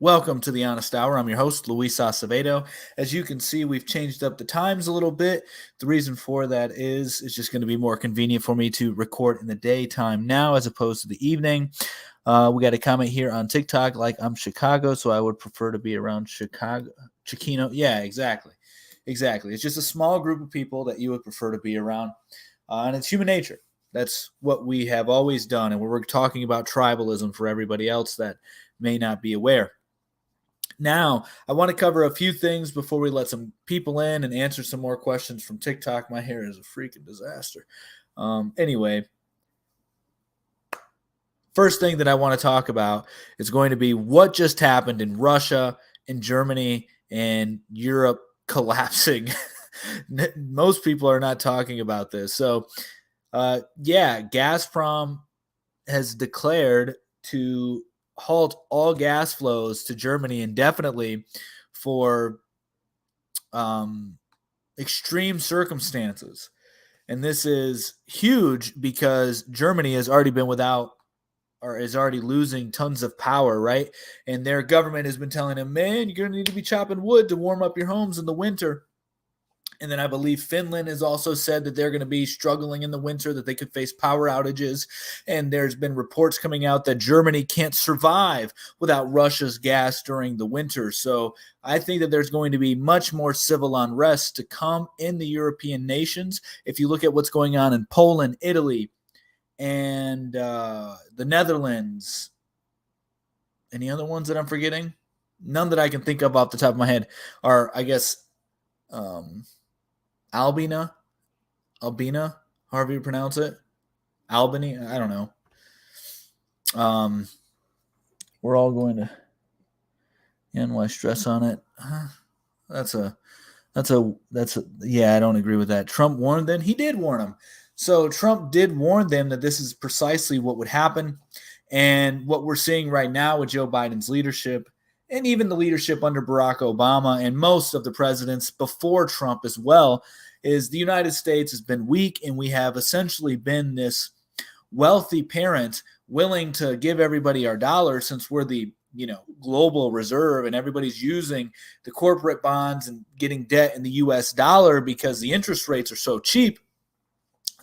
Welcome to the Honest Hour. I'm your host, Luis Acevedo. As you can see, we've changed up the times a little bit. The reason for that is it's just going to be more convenient for me to record in the daytime now as opposed to the evening. We got a comment here on TikTok like I'm Chicago, so I would prefer to be around Chiquino. Yeah, exactly. Exactly. It's just a small group of people that you would prefer to be around, and it's human nature. That's what we have always done, and we're talking about tribalism for everybody else that may not be aware. Now, I want to cover a few things before we let some people in and answer some more questions from TikTok. My hair is a freaking disaster. Anyway, first thing that I want to talk about is going to be what just happened in Russia, in Germany, and Europe collapsing. Most people are not talking about this. So, Gazprom has declared to halt all gas flows to Germany indefinitely for extreme circumstances. And this is huge because Germany has already been without or is already losing tons of power, right? And their government has been telling them, man, you're going to need to be chopping wood to warm up your homes in the winter. And then I believe Finland has also said that they're going to be struggling in the winter, that they could face power outages. And there's been reports coming out that Germany can't survive without Russia's gas during the winter. So I think that there's going to be much more civil unrest to come in the European nations. If you look at what's going on in Poland, Italy, and the Netherlands, any other ones that I'm forgetting? None that I can think of off the top of my head are, I guess, Albina, however you pronounce it. Albany, I don't know. We're all going to why stress on it? Yeah, I don't agree with that. Trump warned them. He did warn them. So Trump did warn them that this is precisely what would happen. And what we're seeing right now with Joe Biden's leadership and even the leadership under Barack Obama and most of the presidents before Trump as well, is the United States has been weak, and we have essentially been this wealthy parent willing to give everybody our dollar since we're the global reserve and everybody's using the corporate bonds and getting debt in the US dollar because the interest rates are so cheap.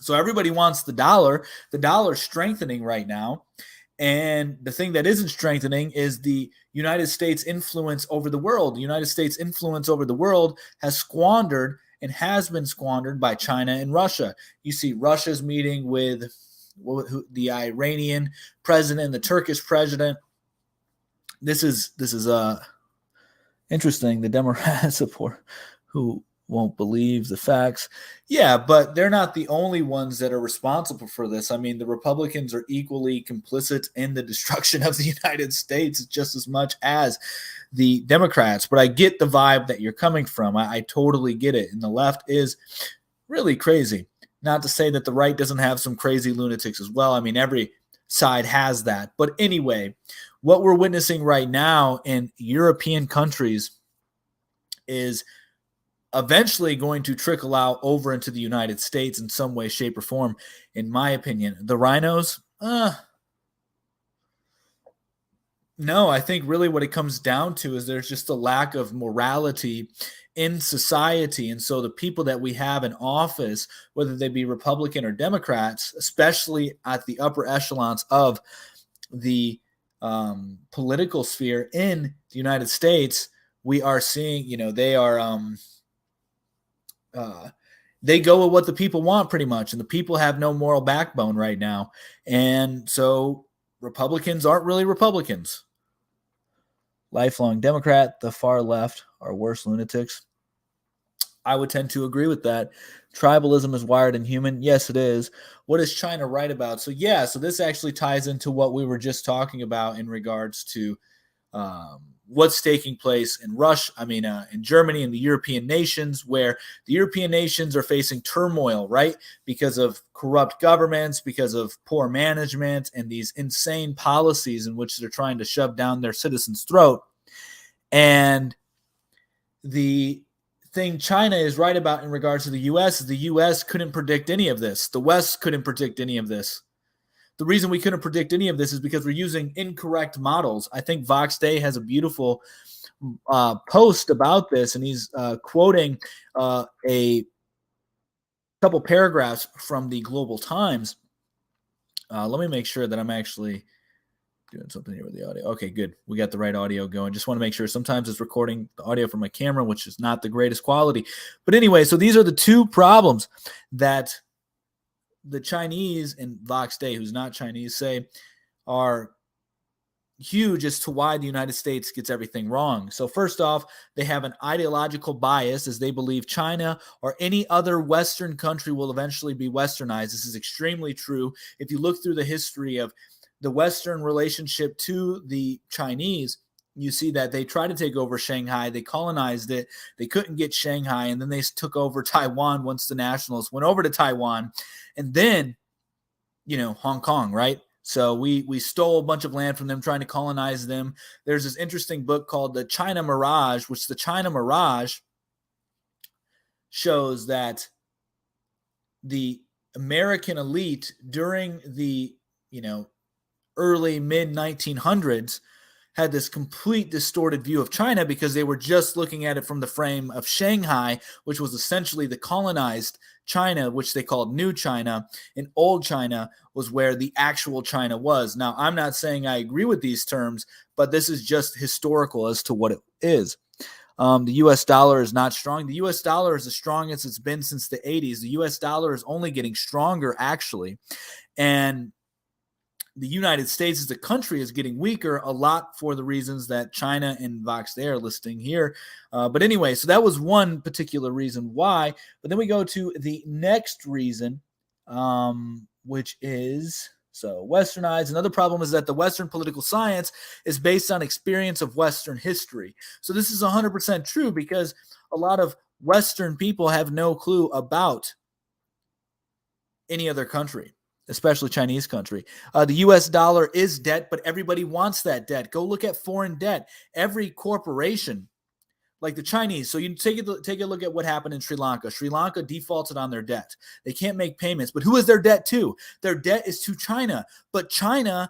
So everybody wants the dollar. The dollar's strengthening right now. And the thing that isn't strengthening is the United States influence over the world. The United States influence over the world has squandered and has been squandered by China and Russia. You see Russia's meeting with the Iranian president, the Turkish president. This is interesting. The Democrats support who won't believe the facts. Yeah, but they're not the only ones that are responsible for this. I mean, the Republicans are equally complicit in the destruction of the United States just as much as the Democrats. But I get the vibe that you're coming from. I totally get it. And the left is really crazy. Not to say that the right doesn't have some crazy lunatics as well. I mean, every side has that. But anyway, what we're witnessing right now in European countries is eventually going to trickle out over into the United States in some way, shape, or form, in my opinion. The rhinos, no, I think really what it comes down to is there's just a lack of morality in society. And so the people that we have in office, whether they be Republican or Democrats, especially at the upper echelons of the political sphere in the United States, we are seeing, they are they go with what the people want pretty much, and the people have no moral backbone right now. And so Republicans aren't really Republicans. Lifelong Democrat, the far left are worse lunatics. I would tend to agree with that. Tribalism is wired in human. Yes, it is. What is China right about? So this actually ties into what we were just talking about in regards to what's taking place in in Germany and the European nations, where the European nations are facing turmoil, right? Because of corrupt governments, because of poor management, and these insane policies in which they're trying to shove down their citizens' throat. And the thing China is right about in regards to the U.S. is the U.S. couldn't predict any of this. The West couldn't predict any of this. the reason we couldn't predict any of this is because we're using incorrect models. I think Vox Day has a beautiful post about this, and he's quoting a couple paragraphs from the Global Times. Let me make sure that I'm actually doing something here with the audio. Okay, good. We got the right audio going. Just want to make sure. Sometimes it's recording the audio from my camera, which is not the greatest quality. But anyway, so these are the two problems that the Chinese and Vox Day, who's not Chinese, say are huge as to why the United States gets everything wrong. So first off, they have an ideological bias as they believe China or any other Western country will eventually be westernized. This is extremely true. If you look through the history of the Western relationship to the Chinese, you see that they tried to take over Shanghai. They colonized it. They couldn't get Shanghai. And then they took over Taiwan once the nationalists went over to Taiwan. And then, Hong Kong, right? So we stole a bunch of land from them, trying to colonize them. There's this interesting book called The China Mirage, which the China Mirage shows that the American elite during the, early mid 1900s had this complete distorted view of China because they were just looking at it from the frame of Shanghai, which was essentially the colonized China, which they called New China, and Old China was where the actual China was. Now, I'm not saying I agree with these terms, but this is just historical as to what it is. The U.S. dollar is not strong. The U.S. dollar is the strongest it's been since the 80s. The U.S. dollar is only getting stronger, actually. And the United States as a country is getting weaker, a lot for the reasons that China and Vox Day are listing here. But anyway, so that was one particular reason why. But then we go to the next reason, which is, westernized. Another problem is that the Western political science is based on experience of Western history. So this is 100% true because a lot of Western people have no clue about any other country, especially Chinese country. The U.S. dollar is debt, but everybody wants that debt. Go look at foreign debt. Every corporation, like the Chinese, so you take a look at what happened in Sri Lanka. Sri Lanka defaulted on their debt. They can't make payments, but who is their debt to? Their debt is to China, but China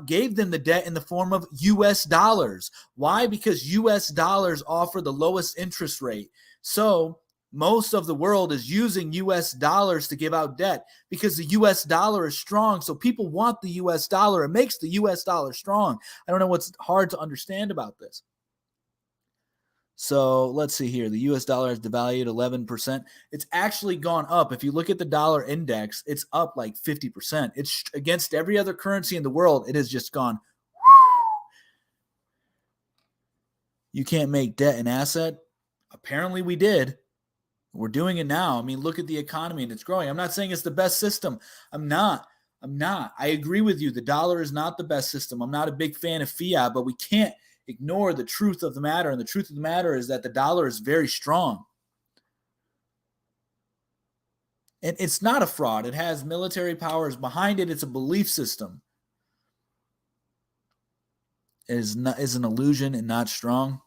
gave them the debt in the form of U.S. dollars. Why? Because U.S. dollars offer the lowest interest rate. So most of the world is using U.S. dollars to give out debt because the U.S. dollar is strong. So people want the U.S. dollar. It makes the U.S. dollar strong. I don't know what's hard to understand about this. So let's see here. The U.S. dollar has devalued 11%. It's actually gone up. If you look at the dollar index, it's up like 50%. It's against every other currency in the world. It has just gone. You can't make debt an asset. Apparently we did. We're doing it now. I mean, look at the economy and it's growing. I'm not saying it's the best system. I'm not. I agree with you. The dollar is not the best system. I'm not a big fan of fiat, but we can't ignore the truth of the matter. And the truth of the matter is that the dollar is very strong. And it's not a fraud. It has military powers behind it. It's a belief system. It is an illusion and not strong.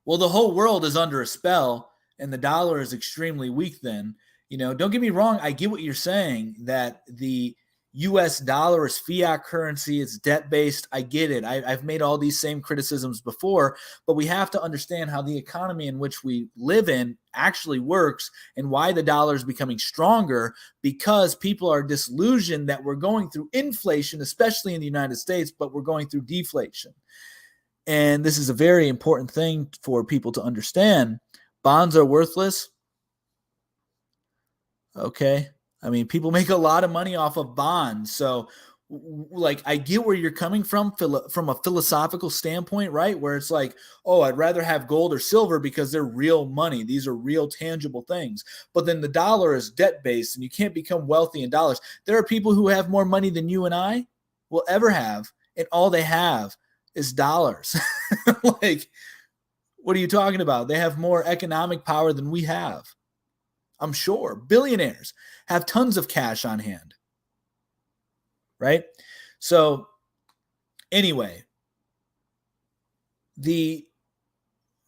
Well, the whole world is under a spell, and the dollar is extremely weak then. Don't get me wrong. I get what you're saying, that the U.S. dollar is fiat currency. It's debt-based. I get it. I've made all these same criticisms before, but we have to understand how the economy in which we live in actually works and why the dollar is becoming stronger, because people are disillusioned that we're going through inflation, especially in the United States, but we're going through deflation. And this is a very important thing for people to understand. Bonds are worthless. Okay. I mean, people make a lot of money off of bonds. So, I get where you're coming from a philosophical standpoint, right? Where it's like, oh, I'd rather have gold or silver because they're real money. These are real tangible things. But then the dollar is debt-based, and you can't become wealthy in dollars. There are people who have more money than you and I will ever have, and all they have is dollars. What are you talking about? They have more economic power than we have. I'm sure billionaires have tons of cash on hand, right? So anyway, the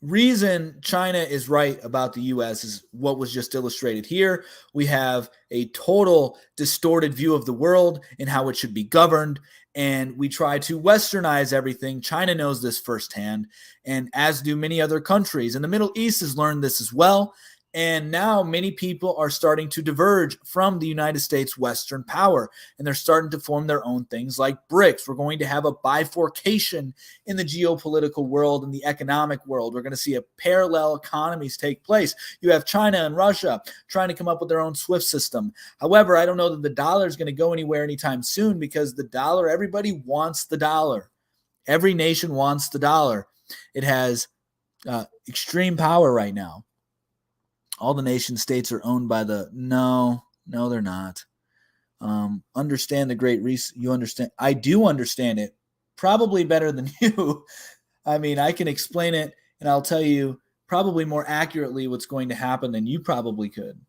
reason China is right about the U.S. is what was just illustrated here. We have a total distorted view of the world and how it should be governed, and we try to westernize everything. China knows this firsthand, and as do many other countries. And the Middle East has learned this as well. And now many people are starting to diverge from the United States Western power, and they're starting to form their own things like BRICS. We're going to have a bifurcation in the geopolitical world and the economic world. We're going to see a parallel economies take place. You have China and Russia trying to come up with their own SWIFT system. However, I don't know that the dollar is going to go anywhere anytime soon, because the dollar, everybody wants the dollar. Every nation wants the dollar. It has extreme power right now. All the nation states are owned by the no, they're not. Understand the Great Reset. You understand? I do understand it probably better than you. I mean, I can explain it, and I'll tell you probably more accurately what's going to happen than you probably could.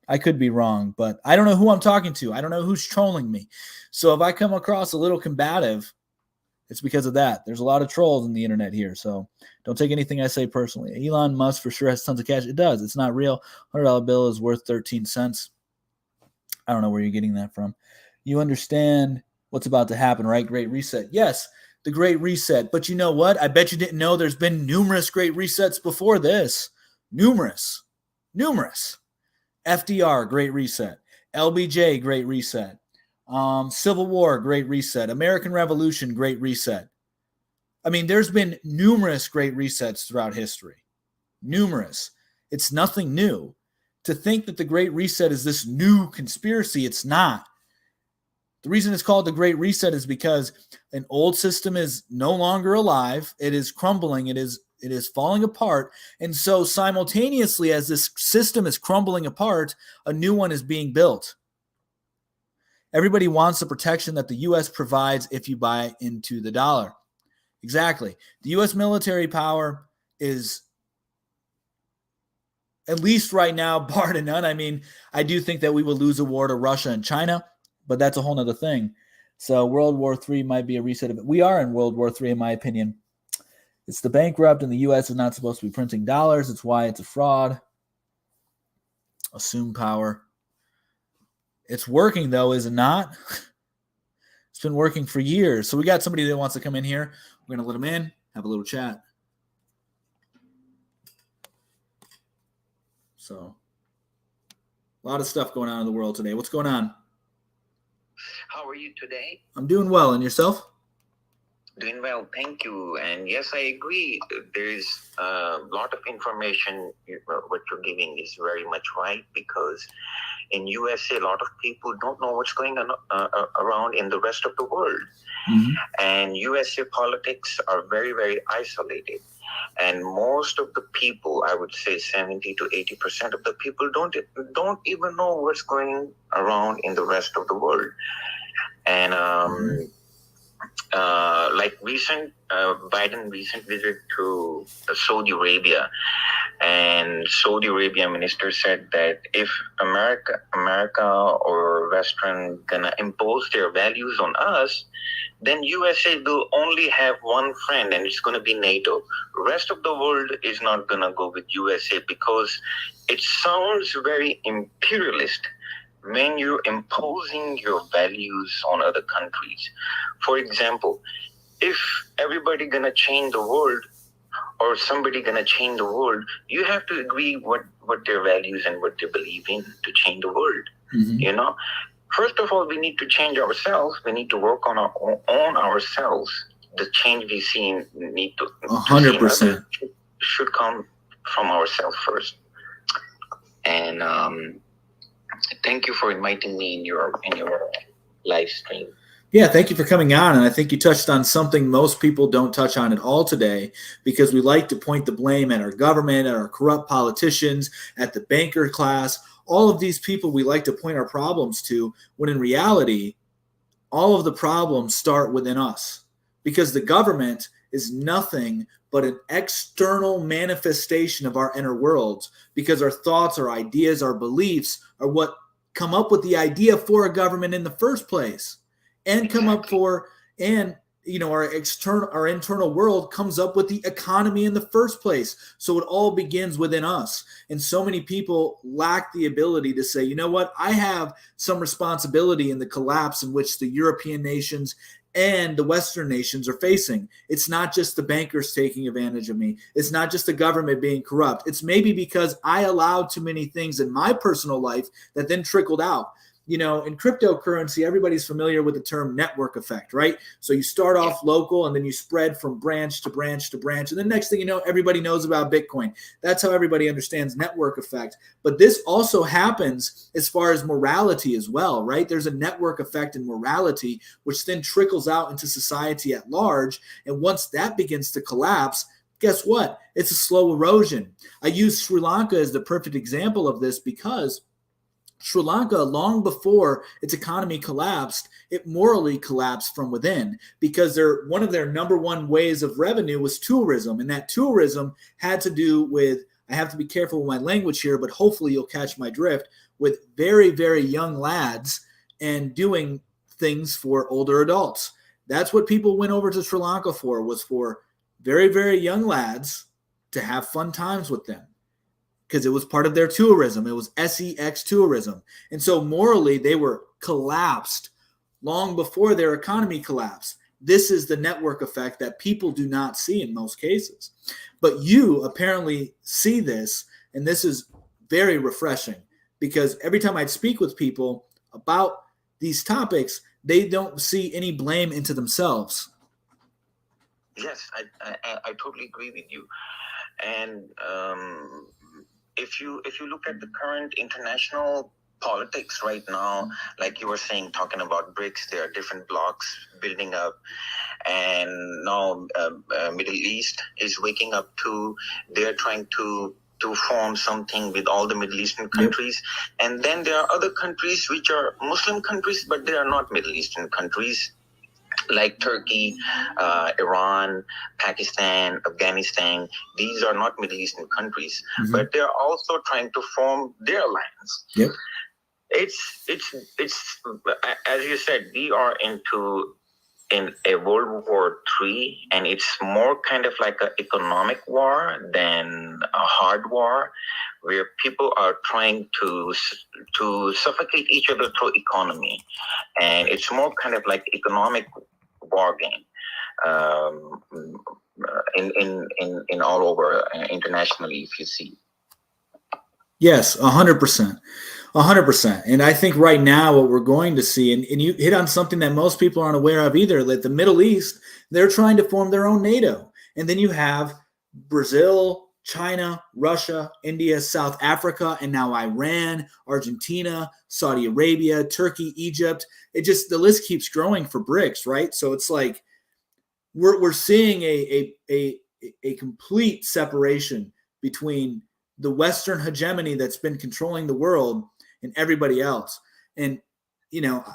I could be wrong, but I don't know who I'm talking to. I don't know who's trolling me. So if I come across a little combative, it's because of that. There's a lot of trolls on the internet here, so don't take anything I say personally. Elon Musk for sure has tons of cash. It does. It's not real. $100 bill is worth 13 cents. I don't know where you're getting that from. You understand what's about to happen, right? Great Reset. Yes, the Great Reset. But you know what? I bet you didn't know there's been numerous Great Resets before this. Numerous. FDR, Great Reset. LBJ, Great Reset. Civil War, Great Reset. American Revolution, Great Reset. I mean, there's been numerous Great Resets throughout history. Numerous. It's nothing new. To think that the Great Reset is this new conspiracy, it's not. The reason it's called the Great Reset is because an old system is no longer alive. It is crumbling. It is falling apart. And so simultaneously, as this system is crumbling apart, a new one is being built. Everybody wants the protection that the U.S. provides if you buy into the dollar. Exactly. The U.S. military power is, at least right now, bar to none. I mean, I do think that we will lose a war to Russia and China, but that's a whole other thing. So World War III might be a reset of it. We are in World War III, in my opinion. It's the bankrupt, and the U.S. is not supposed to be printing dollars. It's why it's a fraud. Assume power. It's working, though, is it not? It's been working for years. So we got somebody that wants to come in here. We're going to let them in, have a little chat. So a lot of stuff going on in the world today. What's going on? How are you today? I'm doing well. And yourself? Doing well, thank you. And yes, I agree. There is a lot of information. What you're giving is very much right, because in USA, a lot of people don't know what's going on around in the rest of the world. Mm-hmm. And USA politics are very, very isolated. And most of the people, I would say 70 to 80% of the people don't even know what's going around in the rest of the world. And like Biden recent visit to Saudi Arabia, and Saudi Arabia minister said that if America or Western gonna impose their values on us, then USA will only have one friend, and it's gonna be NATO. Rest of the world is not gonna go with USA, because it sounds very imperialist when you're imposing your values on other countries. For example, if everybody gonna change the world, or somebody gonna change the world, you have to agree what their values and what they believe in to change the world. Mm-hmm. You know, first of all, we need to change ourselves. We need to work on ourselves. The change we see need to 100% should come from ourselves first. And thank you for inviting me in your live stream. Yeah, thank you for coming on. And I think you touched on something most people don't touch on at all today, because we like to point the blame at our government, at our corrupt politicians, at the banker class. All of these people we like to point our problems to, when in reality, all of the problems start within us, because the government is nothing but an external manifestation of our inner worlds, because our thoughts, our ideas, our beliefs are what come up with the idea for a government in the first place, and come up for, and our internal world comes up with the economy in the first place. So it all begins within us. And so many people lack the ability to say, you know what, I have some responsibility in the collapse in which the European nations and the Western nations are facing. It's not just the bankers taking advantage of me. It's not just the government being corrupt. It's maybe because I allowed too many things in my personal life that then trickled out. In cryptocurrency, everybody's familiar with the term network effect, right? So you start off local and then you spread from branch to branch to branch. And then next thing you know, everybody knows about Bitcoin. That's how everybody understands network effect. But this also happens as far as morality as well, right? There's a network effect in morality, which then trickles out into society at large. And once that begins to collapse, guess what? It's a slow erosion. I use Sri Lanka as the perfect example of this because Sri Lanka, long before its economy collapsed, it morally collapsed from within because one of their number one ways of revenue was tourism. And that tourism had to do with, I have to be careful with my language here, but hopefully you'll catch my drift, with very, very young lads and doing things for older adults. That's what people went over to Sri Lanka for, was for very, very young lads to have fun times with them, because it was part of their tourism. It was SEX tourism. And so morally, they were collapsed long before their economy collapsed. This is the network effect that people do not see in most cases. But you apparently see this, and this is very refreshing, because every time I'd speak with people about these topics, they don't see any blame into themselves. Yes, I totally agree with you. And if you look at the current international politics right now, like you were saying, talking about BRICS, there are different blocks building up, and now Middle East is waking up too. They're trying to form something with all the Middle Eastern countries. Yep. And then there are other countries which are Muslim countries, but they are not Middle Eastern countries, like Turkey, Iran, Pakistan, Afghanistan. These are not Middle Eastern countries, but they're also trying to form their alliance. Yep. It's as you said, we are in a World War III, and it's more kind of like an economic war than a hard war, where people are trying to suffocate each other through economy, and it's more kind of like economic war game in all over internationally, if you see. Yes, 100%. 100%. And I think right now what we're going to see, and you hit on something that most people aren't aware of either, that the Middle East, they're trying to form their own NATO. And then you have Brazil, China, Russia, India, South Africa, and now Iran, Argentina, Saudi Arabia, Turkey, Egypt. The list keeps growing for BRICS, right? So it's like we're seeing a complete separation between the Western hegemony that's been controlling the world and everybody else. And,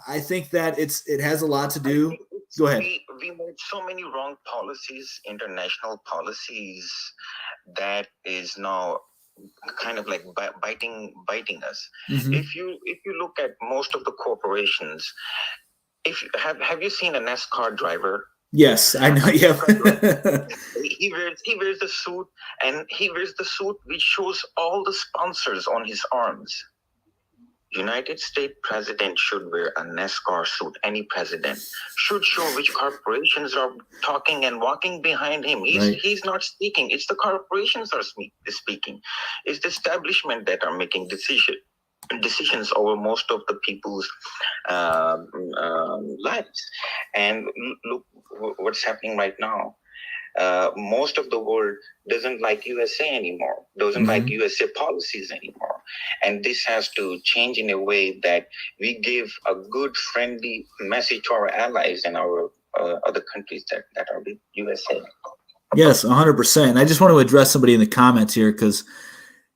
I think that it has a lot to do. Go ahead. We made so many wrong policies, international policies, that is now kind of like biting us. Mm-hmm. If you look at most of the corporations, have you seen a NASCAR driver? Yes, I know. Yeah. He wears the suit, and he wears the suit which shows all the sponsors on his arms. United States president should wear a NASCAR suit. Any president should show which corporations are talking and walking behind him. He's not speaking. It's the corporations are speaking. It's the establishment that are making decisions over most of the people's lives. And look what's happening right now. Most of the world doesn't like USA anymore, doesn't like USA policies anymore. And this has to change in a way that we give a good, friendly message to our allies and our other countries that are with USA. Yes, 100%. I just want to address somebody in the comments here, because,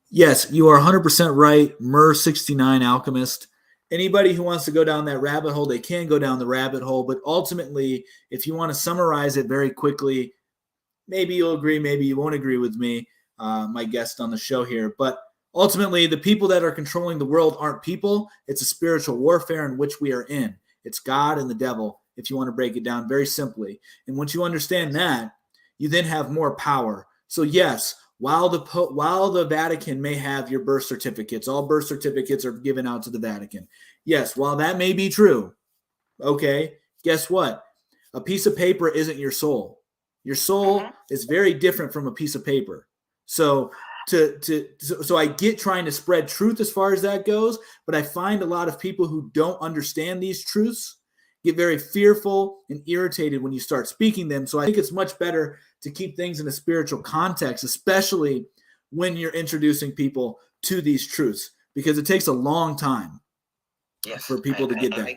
yes, you are 100% right. Mer69 Alchemist. Anybody who wants to go down that rabbit hole, they can go down the rabbit hole. But ultimately, if you want to summarize it very quickly, maybe you'll agree, maybe you won't agree with me, my guest on the show here. But ultimately, the people that are controlling the world aren't people. It's a spiritual warfare in which we are in. It's God and the devil. if you want to break it down very simply. And once you understand that, you then have more power. So yes, while the Vatican may have your birth certificates, all birth certificates are given out to the Vatican. Yes, while that may be true, okay, guess what? A piece of paper isn't your soul. Your soul is very different from a piece of paper. So so I get trying to spread truth as far as that goes, but I find a lot of people who don't understand these truths get very fearful and irritated when you start speaking them. So I think it's much better to keep things in a spiritual context, especially when you're introducing people to these truths, because it takes a long time for people to get that.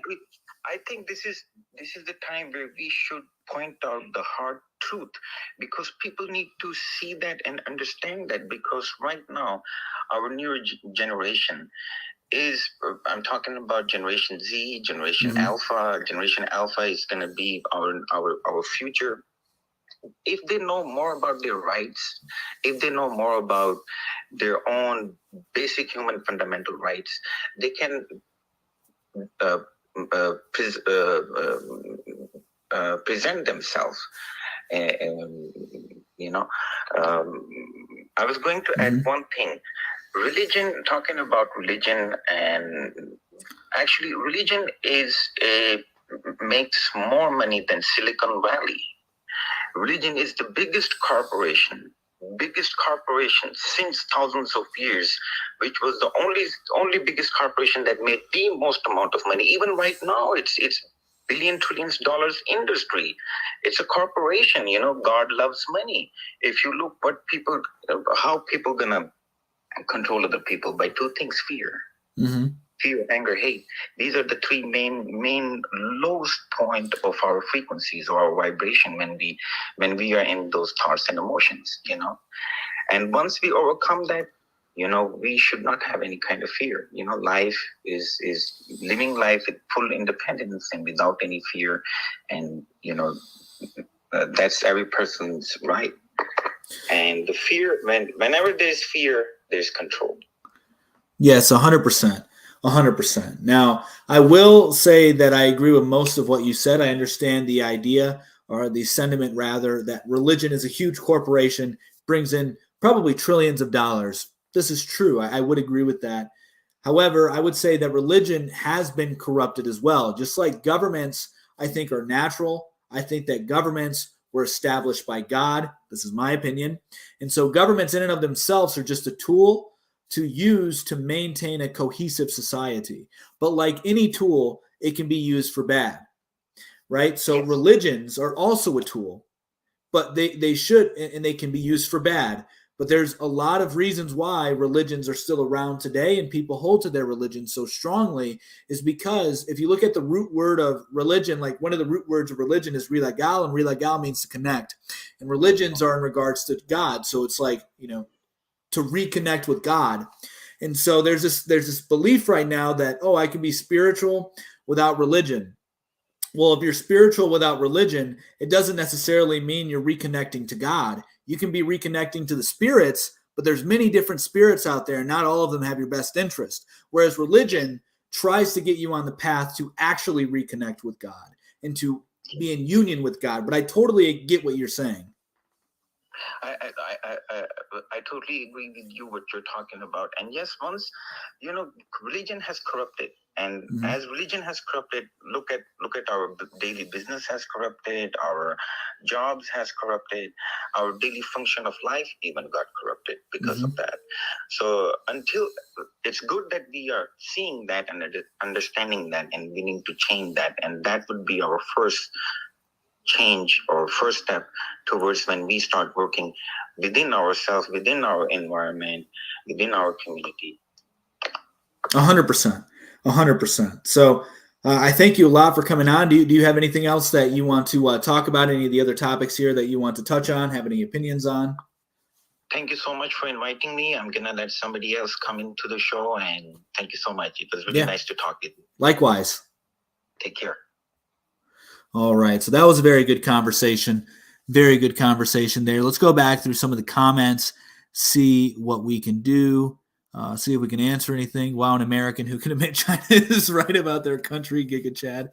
I think this is the time where we should point out the hard truth, because people need to see that and understand that, because right now our newer generation is, I'm talking about Generation Z, Generation Alpha. Generation Alpha is going to be our future. If they know more about their rights, if they know more about their own basic human fundamental rights, they can present themselves. I was going to add one thing. Religion, talking about religion, and actually religion makes more money than Silicon Valley. Religion is the biggest corporation since thousands of years, which was the only biggest corporation that made the most amount of money. Even right now, it's billion trillions dollars industry. It's a corporation. God loves money. If you look how people gonna control other people, by two things: fear, fear, anger, hate. These are the three main lowest point of our frequencies or our vibration when we are in those thoughts and emotions. And once we overcome that, we should not have any kind of fear. Life is living life with full independence and without any fear, and that's every person's right. And the fear, whenever there's fear, there's control. Yes, 100%. 100%. Now, I will say that I agree with most of what you said. I understand the idea, or the sentiment rather, that religion is a huge corporation, brings in probably trillions of dollars. This is true. I would agree with that. However, I would say that religion has been corrupted as well. Just like governments, I think, are natural. I think that governments were established by God. This is my opinion. And so governments in and of themselves are just a tool to use to maintain a cohesive society. But like any tool, it can be used for bad, right? So religions are also a tool, but they should, and they can be used for bad. But there's a lot of reasons why religions are still around today and people hold to their religion so strongly, is because if you look at the root word of religion, like one of the root words of religion is relagal, and relagal means to connect. And religions are in regards to God. So it's like, to reconnect with God. And so there's this belief right now that, I can be spiritual without religion. Well, if you're spiritual without religion, it doesn't necessarily mean you're reconnecting to God. You can be reconnecting to the spirits, but there's many different spirits out there, and not all of them have your best interest. Whereas religion tries to get you on the path to actually reconnect with God and to be in union with God. But I totally get what you're saying. I totally agree with you what you're talking about. And yes, once religion has corrupted, and as religion has corrupted, look at our daily business has corrupted, our jobs has corrupted, our daily function of life even got corrupted because of that. So until it's good that we are seeing that and understanding that, and we need to change that, and that would be our first change or first step towards when we start working within ourselves, within our environment, within our community. 100%. 100%. So I thank you a lot for coming on. Do you have anything else that you want to talk about? Any of the other topics here that you want to touch on? Have any opinions on? Thank you so much for inviting me. I'm going to let somebody else come into the show, and thank you so much. It was really nice to talk with you. Likewise. Take care. All right. So that was a very good conversation. Very good conversation there. Let's go back through some of the comments, see what we can do, see if we can answer anything. Wow, an American who can admit China is right about their country, Giga Chad.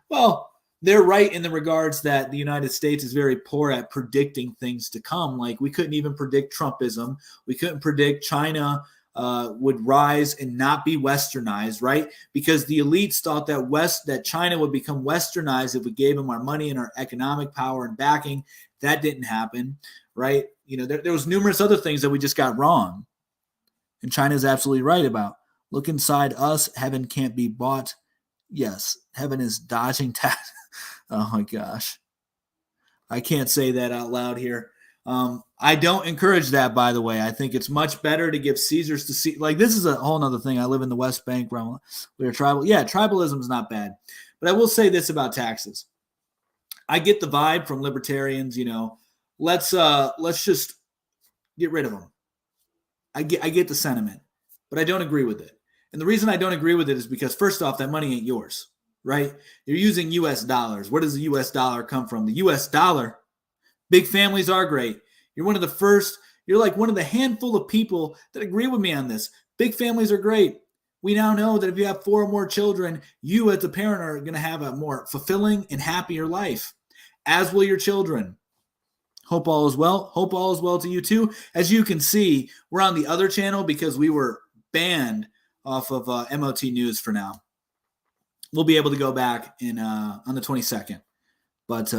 Well, they're right in the regards that the United States is very poor at predicting things to come. Like we couldn't even predict Trumpism. We couldn't predict China would rise and not be westernized, right? Because the elites thought that China would become westernized if we gave them our money and our economic power and backing. That didn't happen, right? There was numerous other things that we just got wrong. And China is absolutely right about. Look inside us. Heaven can't be bought. Yes, heaven is dodging tax. Oh my gosh. I can't say that out loud here. I don't encourage that, by the way. I think it's much better to give Caesars to see. Like, this is a whole other thing. I live in the West Bank. We're tribal. Yeah, tribalism is not bad. But I will say this about taxes. I get the vibe from libertarians, let's just get rid of them. I get the sentiment, but I don't agree with it. And the reason I don't agree with it is because, first off, that money ain't yours, right? You're using U.S. dollars. Where does the U.S. dollar come from? The U.S. dollar. Big families are great. You're like one of the handful of people that agree with me on this. Big families are great. We now know that if you have 4 or more children, you as a parent are going to have a more fulfilling and happier life, as will your children. Hope all is well. Hope all is well to you too. As you can see, we're on the other channel because we were banned off of MOT News for now. We'll be able to go back on the 22nd. But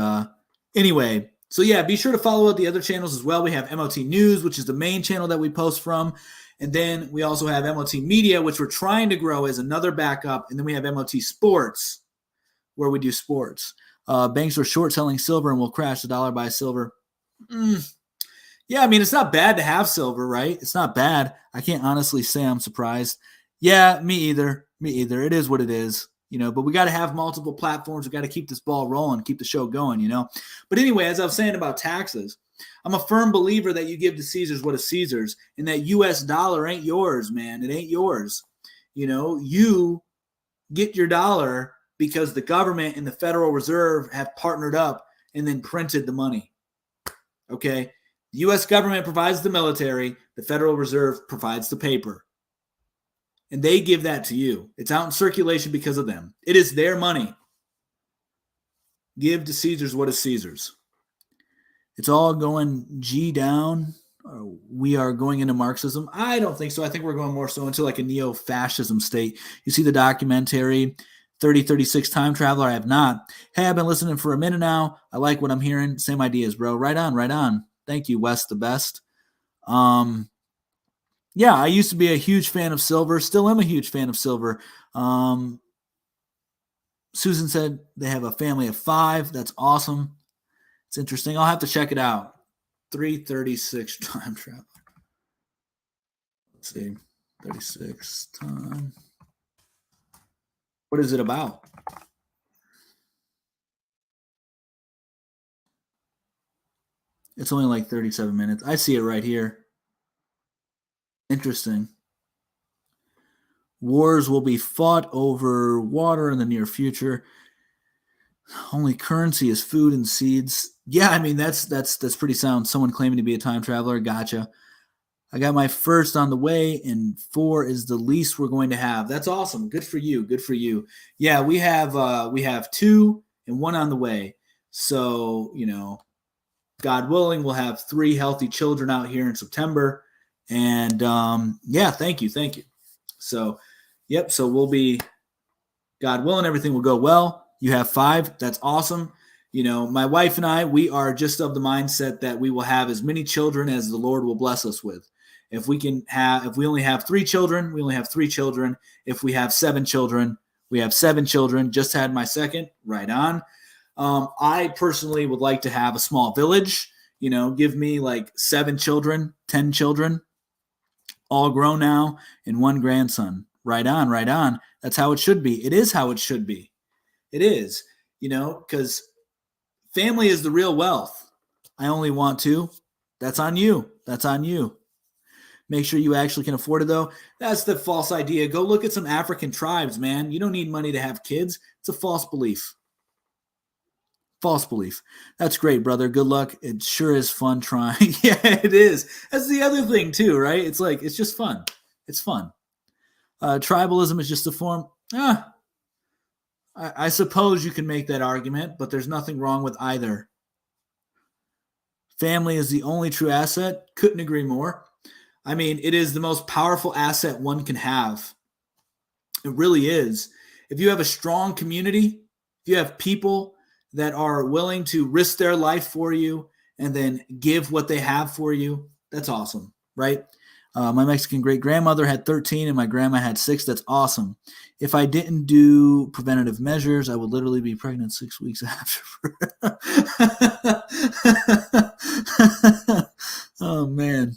anyway, so yeah, be sure to follow out the other channels as well. We have MOT News, which is the main channel that we post from. And then we also have MOT Media, which we're trying to grow as another backup. And then we have MOT Sports, where we do sports. Banks are short selling silver and will crash the dollar by silver. Yeah, I mean, it's not bad to have silver, right? It's not bad. I can't honestly say I'm surprised. Yeah, me either. It is what it is, but we got to have multiple platforms. We got to keep this ball rolling, keep the show going, But anyway, as I was saying about taxes, I'm a firm believer that you give to Caesars what is Caesars, and that U.S. dollar ain't yours, man. It ain't yours. You get your dollar because the government and the Federal Reserve have partnered up and then printed the money. Okay? The U.S. government provides the military. The Federal Reserve provides the paper. And they give that to you. It's out in circulation because of them. It is their money. Give to Caesars what is Caesar's. It's all going G down. We are going into Marxism. I don't think so. I think we're going more so into like a neo-fascism state. You see the documentary 3036 Time Traveler? I have not. Hey, I've been listening for a minute now. I like what I'm hearing. Same ideas, bro. Right on. Thank you, Wes the best. Yeah, I used to be a huge fan of silver. Still am a huge fan of silver. Susan said they have a family of 5. That's awesome. It's interesting. I'll have to check it out. 336 Time Traveler. Let's see. 36 time. What is it about? It's only like 37 minutes. I see it right here. Interesting. Wars will be fought over water in the near future. Only currency is food and seeds. Yeah, I mean that's pretty sound. Someone claiming to be a time traveler. Gotcha. I got my first on the way, and 4 is the least we're going to have. That's awesome. Good for you. Yeah, we have 2 and 1 on the way. So God willing, we'll have 3 healthy children out here in September. And yeah, thank you. So, yep. So we'll be, God willing, everything will go well. You have 5. That's awesome. My wife and I, we are just of the mindset that we will have as many children as the Lord will bless us with. If we only have 3 children, we only have 3 children. If we have 7 children, we have 7 children. Just had my second. Right on. I personally would like to have a small village. Give me like 7 children, 10 children. All grown now, and 1 grandson. Right on. That's how it should be. It is how it should be. It is, because family is the real wealth. I only want 2. That's on you. Make sure you actually can afford it, though. That's the false idea. Go look at some African tribes, man. You don't need money to have kids. It's a false belief. That's great, brother. Good luck. It sure is fun trying. Yeah, it is. That's the other thing too, right? It's like, it's just fun. It's fun. Tribalism is just a form. I suppose you can make that argument, but there's nothing wrong with either. Family is the only true asset. Couldn't agree more. I mean, it is the most powerful asset one can have. It really is. If you have a strong community, if you have people that are willing to risk their life for you and then give what they have for you, that's awesome, right? My Mexican great grandmother had 13 and my grandma had 6. That's awesome. If I didn't do preventative measures, I would literally be pregnant 6 weeks after. Oh, man.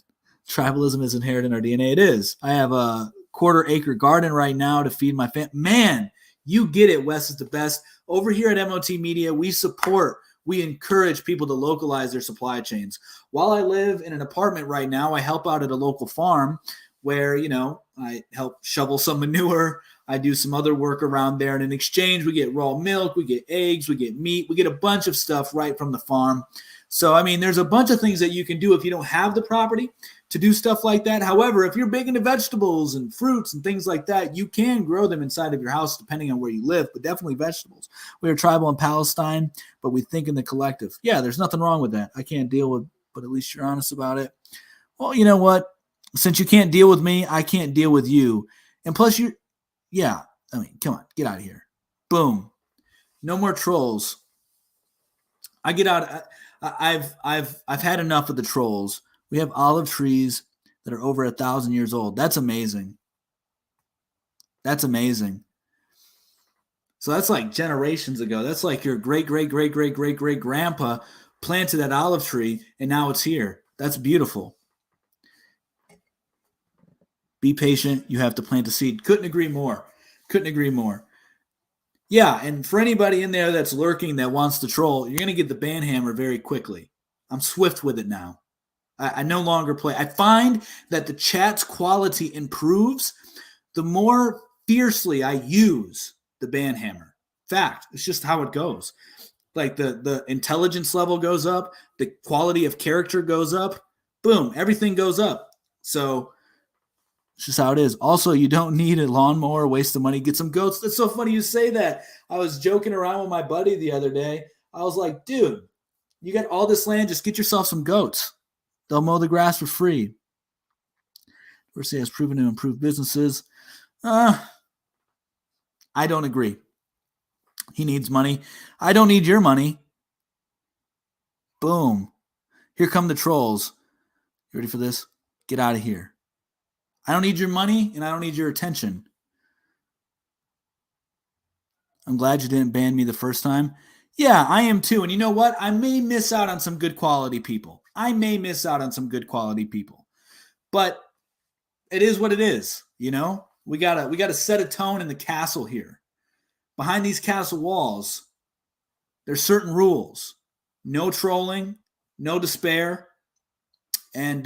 Tribalism is inherent in our DNA. It is. I have a quarter-acre garden right now to feed my family. Man, you get it. Wes is the best. Over here at MOT Media, we encourage people to localize their supply chains. While I live in an apartment right now, I help out at a local farm where, I help shovel some manure. I do some other work around there. And in exchange, we get raw milk, we get eggs, we get meat, we get a bunch of stuff right from the farm. So, I mean, there's a bunch of things that you can do if you don't have the property to do stuff like that. However, if you're big into vegetables and fruits and things like that, you can grow them inside of your house depending on where you live, but definitely vegetables. We are tribal in Palestine, but we think in the collective. Yeah, there's nothing wrong with that. I can't deal with, but at least you're honest about it. Well, you know what? Since you can't deal with me, I can't deal with you. And plus come on, get out of here. Boom. No more trolls. I get out. I've had enough of the trolls. We have olive trees that are over 1,000 years old. That's amazing. That's amazing. So that's like generations ago. That's like your great grandpa planted that olive tree and now it's here. That's beautiful. Be patient. You have to plant a seed. Couldn't agree more. Yeah, and for anybody in there that's lurking that wants to troll, you're going to get the banhammer very quickly. I'm swift with it now. I no longer play. I find that the chat's quality improves the more fiercely I use the banhammer. Fact. It's just how it goes. Like the intelligence level goes up. The quality of character goes up. Boom. Everything goes up. So it's just how it is. Also, you don't need a lawnmower, waste the money, get some goats. That's so funny you say that. I was joking around with my buddy the other day. I was like, dude, you got all this land, just get yourself some goats. They'll mow the grass for free. Diversity has proven to improve businesses. I don't agree. He needs money. I don't need your money. Boom. Here come the trolls. You ready for this? Get out of here. I don't need your money and I don't need your attention. I'm glad you didn't ban me the first time. Yeah, I am too. And you know what? I may miss out on some good quality people. But it is what it is, We gotta set a tone in the castle here. Behind these castle walls, there's certain rules. No trolling, no despair. And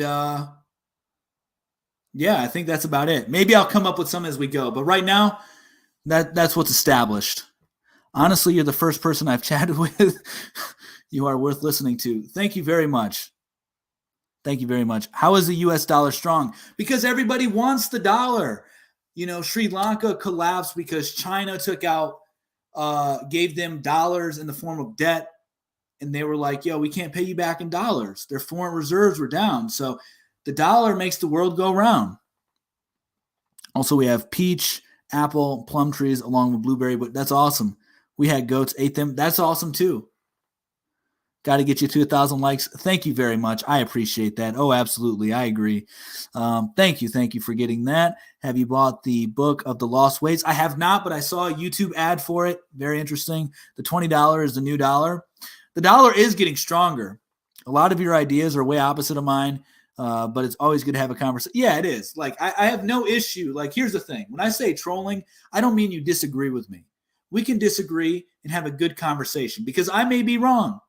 yeah, I think that's about it. Maybe I'll come up with some as we go. But right now, that's what's established. Honestly, you're the first person I've chatted with. You are worth listening to. Thank you very much. How is the U.S. dollar strong? Because everybody wants the dollar. Sri Lanka collapsed because China gave them dollars in the form of debt. And they were like, we can't pay you back in dollars. Their foreign reserves were down. So the dollar makes the world go round. Also, we have peach, apple, plum trees along with blueberry. But that's awesome. We had goats, ate them. That's awesome too. Got to get you to 1,000 likes. Thank you very much. I appreciate that. Oh, absolutely. I agree. Thank you for getting that. Have you bought the book of the lost weights? I have not, but I saw a YouTube ad for it. Very interesting. The $20 is the new dollar. The dollar is getting stronger. A lot of your ideas are way opposite of mine. But it's always good to have a conversation. Yeah, it is. Like, I have no issue. Like, here's the thing. When I say trolling, I don't mean you disagree with me. We can disagree and have a good conversation because I may be wrong.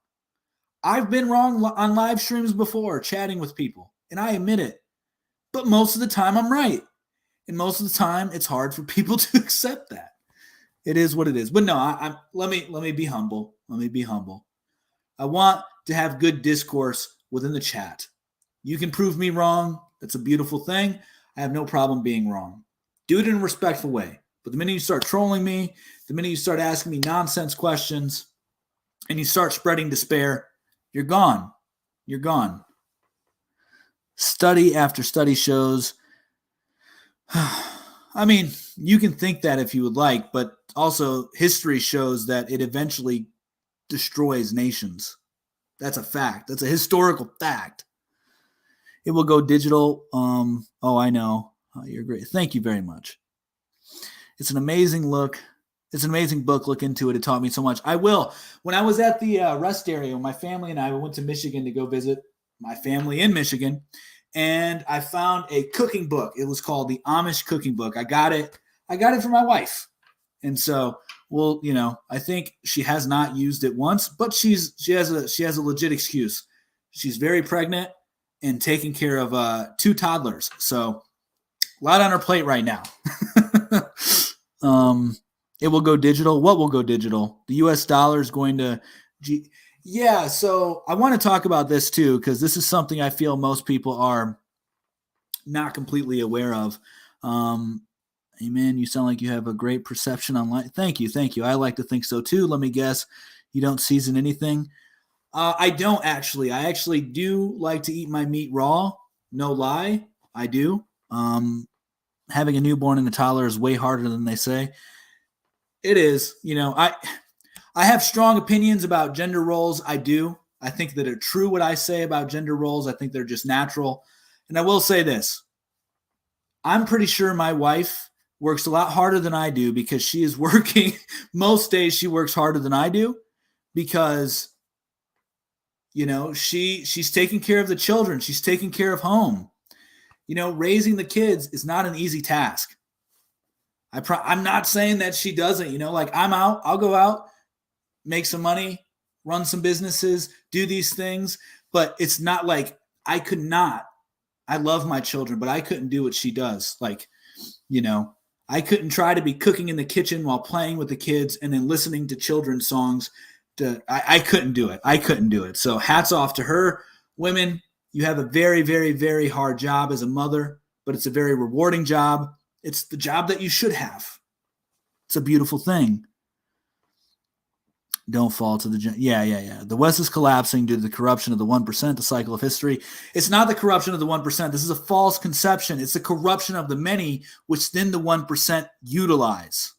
I've been wrong on live streams before, chatting with people, and I admit it. But most of the time, I'm right. And most of the time, it's hard for people to accept that. It is what it is. But no, let me be humble. I want to have good discourse within the chat. You can prove me wrong. That's a beautiful thing. I have no problem being wrong. Do it in a respectful way. But the minute you start trolling me, the minute you start asking me nonsense questions, and you start spreading despair, you're gone. You're gone. Study after study shows. I mean, you can think that if you would like, but also history shows that it eventually destroys nations. That's a fact. That's a historical fact. It will go digital. I know. Oh, you're great. Thank you very much. It's an amazing look. It's an amazing book. Look into it. It taught me so much. I will. When I was at the rest area, my family and I went to Michigan to go visit my family in Michigan, and I found a cooking book. It was called the Amish Cooking Book. I got it for my wife, and so I think she has not used it once, but she has a legit excuse. She's very pregnant and taking care of 2 toddlers, so a lot on her plate right now. It will go digital. What will go digital? The U.S. dollar is going to. Yeah, so I want to talk about this too, because this is something I feel most people are not completely aware of. Amen. You sound like you have a great perception online. Thank you. I like to think so too. Let me guess. You don't season anything? I don't actually. I actually do like to eat my meat raw. No lie. I do. Having a newborn and a toddler is way harder than they say. It is. I have strong opinions about gender roles. I do. I think that are true what I say about gender roles. I think they're just natural. And I will say this. I'm pretty sure my wife works a lot harder than I do because she is working. Most days she works harder than I do because, she's taking care of the children. She's taking care of home. Raising the kids is not an easy task. I'm not saying that she doesn't, I'll go out, make some money, run some businesses, do these things, but it's not like I could not. I love my children, but I couldn't do what she does. I couldn't try to be cooking in the kitchen while playing with the kids and then listening to children's songs. I couldn't do it. So hats off to her. Women, you have a very, very, very hard job as a mother, but it's a very rewarding job. It's the job that you should have. It's a beautiful thing. Don't fall to the... Yeah. The West is collapsing due to the corruption of the 1%, the cycle of history. It's not the corruption of the 1%. This is a false conception. It's the corruption of the many, which then the 1% utilize.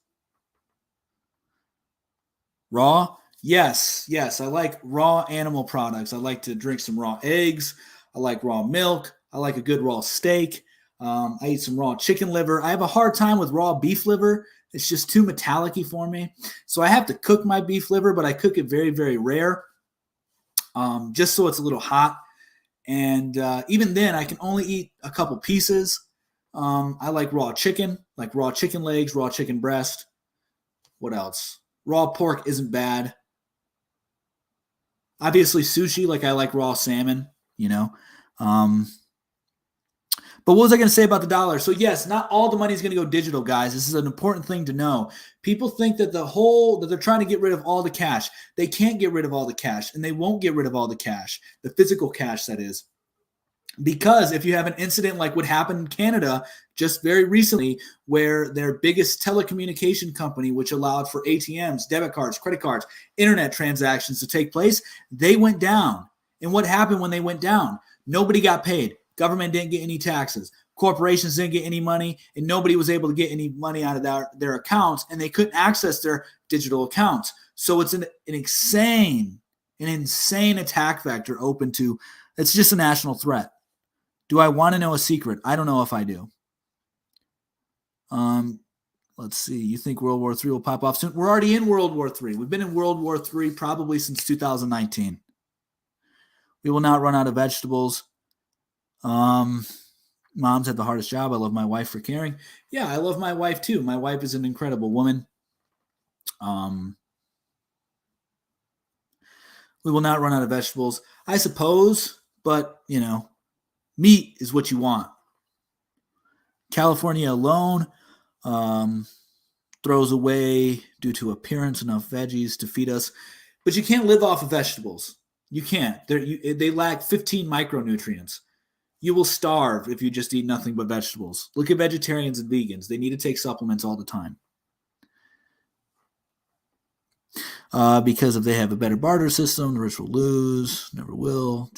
Raw? Yes. I like raw animal products. I like to drink some raw eggs. I like raw milk. I like a good raw steak. I eat some raw chicken liver. I have a hard time with raw beef liver. It's just too metallic-y for me. So I have to cook my beef liver, but I cook it very, very rare, just so it's a little hot. And even then, I can only eat a couple pieces. I like raw chicken legs, raw chicken breast. What else? Raw pork isn't bad. Obviously, sushi, I like raw salmon, But what was I going to say about the dollar? So yes, not all the money is going to go digital, guys. This is an important thing to know. People think that that they're trying to get rid of all the cash. They can't get rid of all the cash, and they won't get rid of all the cash, the physical cash, that is. Because if you have an incident like what happened in Canada just very recently, where their biggest telecommunication company, which allowed for ATMs, debit cards, credit cards, internet transactions to take place, they went down. And what happened when they went down? Nobody got paid. Government didn't get any taxes. Corporations didn't get any money, and nobody was able to get any money out of their accounts, and they couldn't access their digital accounts. So it's an insane attack vector open to, it's just a national threat. Do I want to know a secret? I don't know if I do. Let's see. You think World War III will pop off soon? We're already in World War III. We've been in World War III probably since 2019. We will not run out of vegetables. Moms have the hardest job. I love my wife for caring. Yeah, I love my wife too. My wife is an incredible woman. We will not run out of vegetables, I suppose, but meat is what you want. California alone throws away, due to appearance, enough veggies to feed us. But you can't live off of vegetables. You can't. They lack 15 micronutrients. You will starve if you just eat nothing but vegetables. Look at vegetarians and vegans. They need to take supplements all the time. because if they have a better barter system, the rich will lose, never will.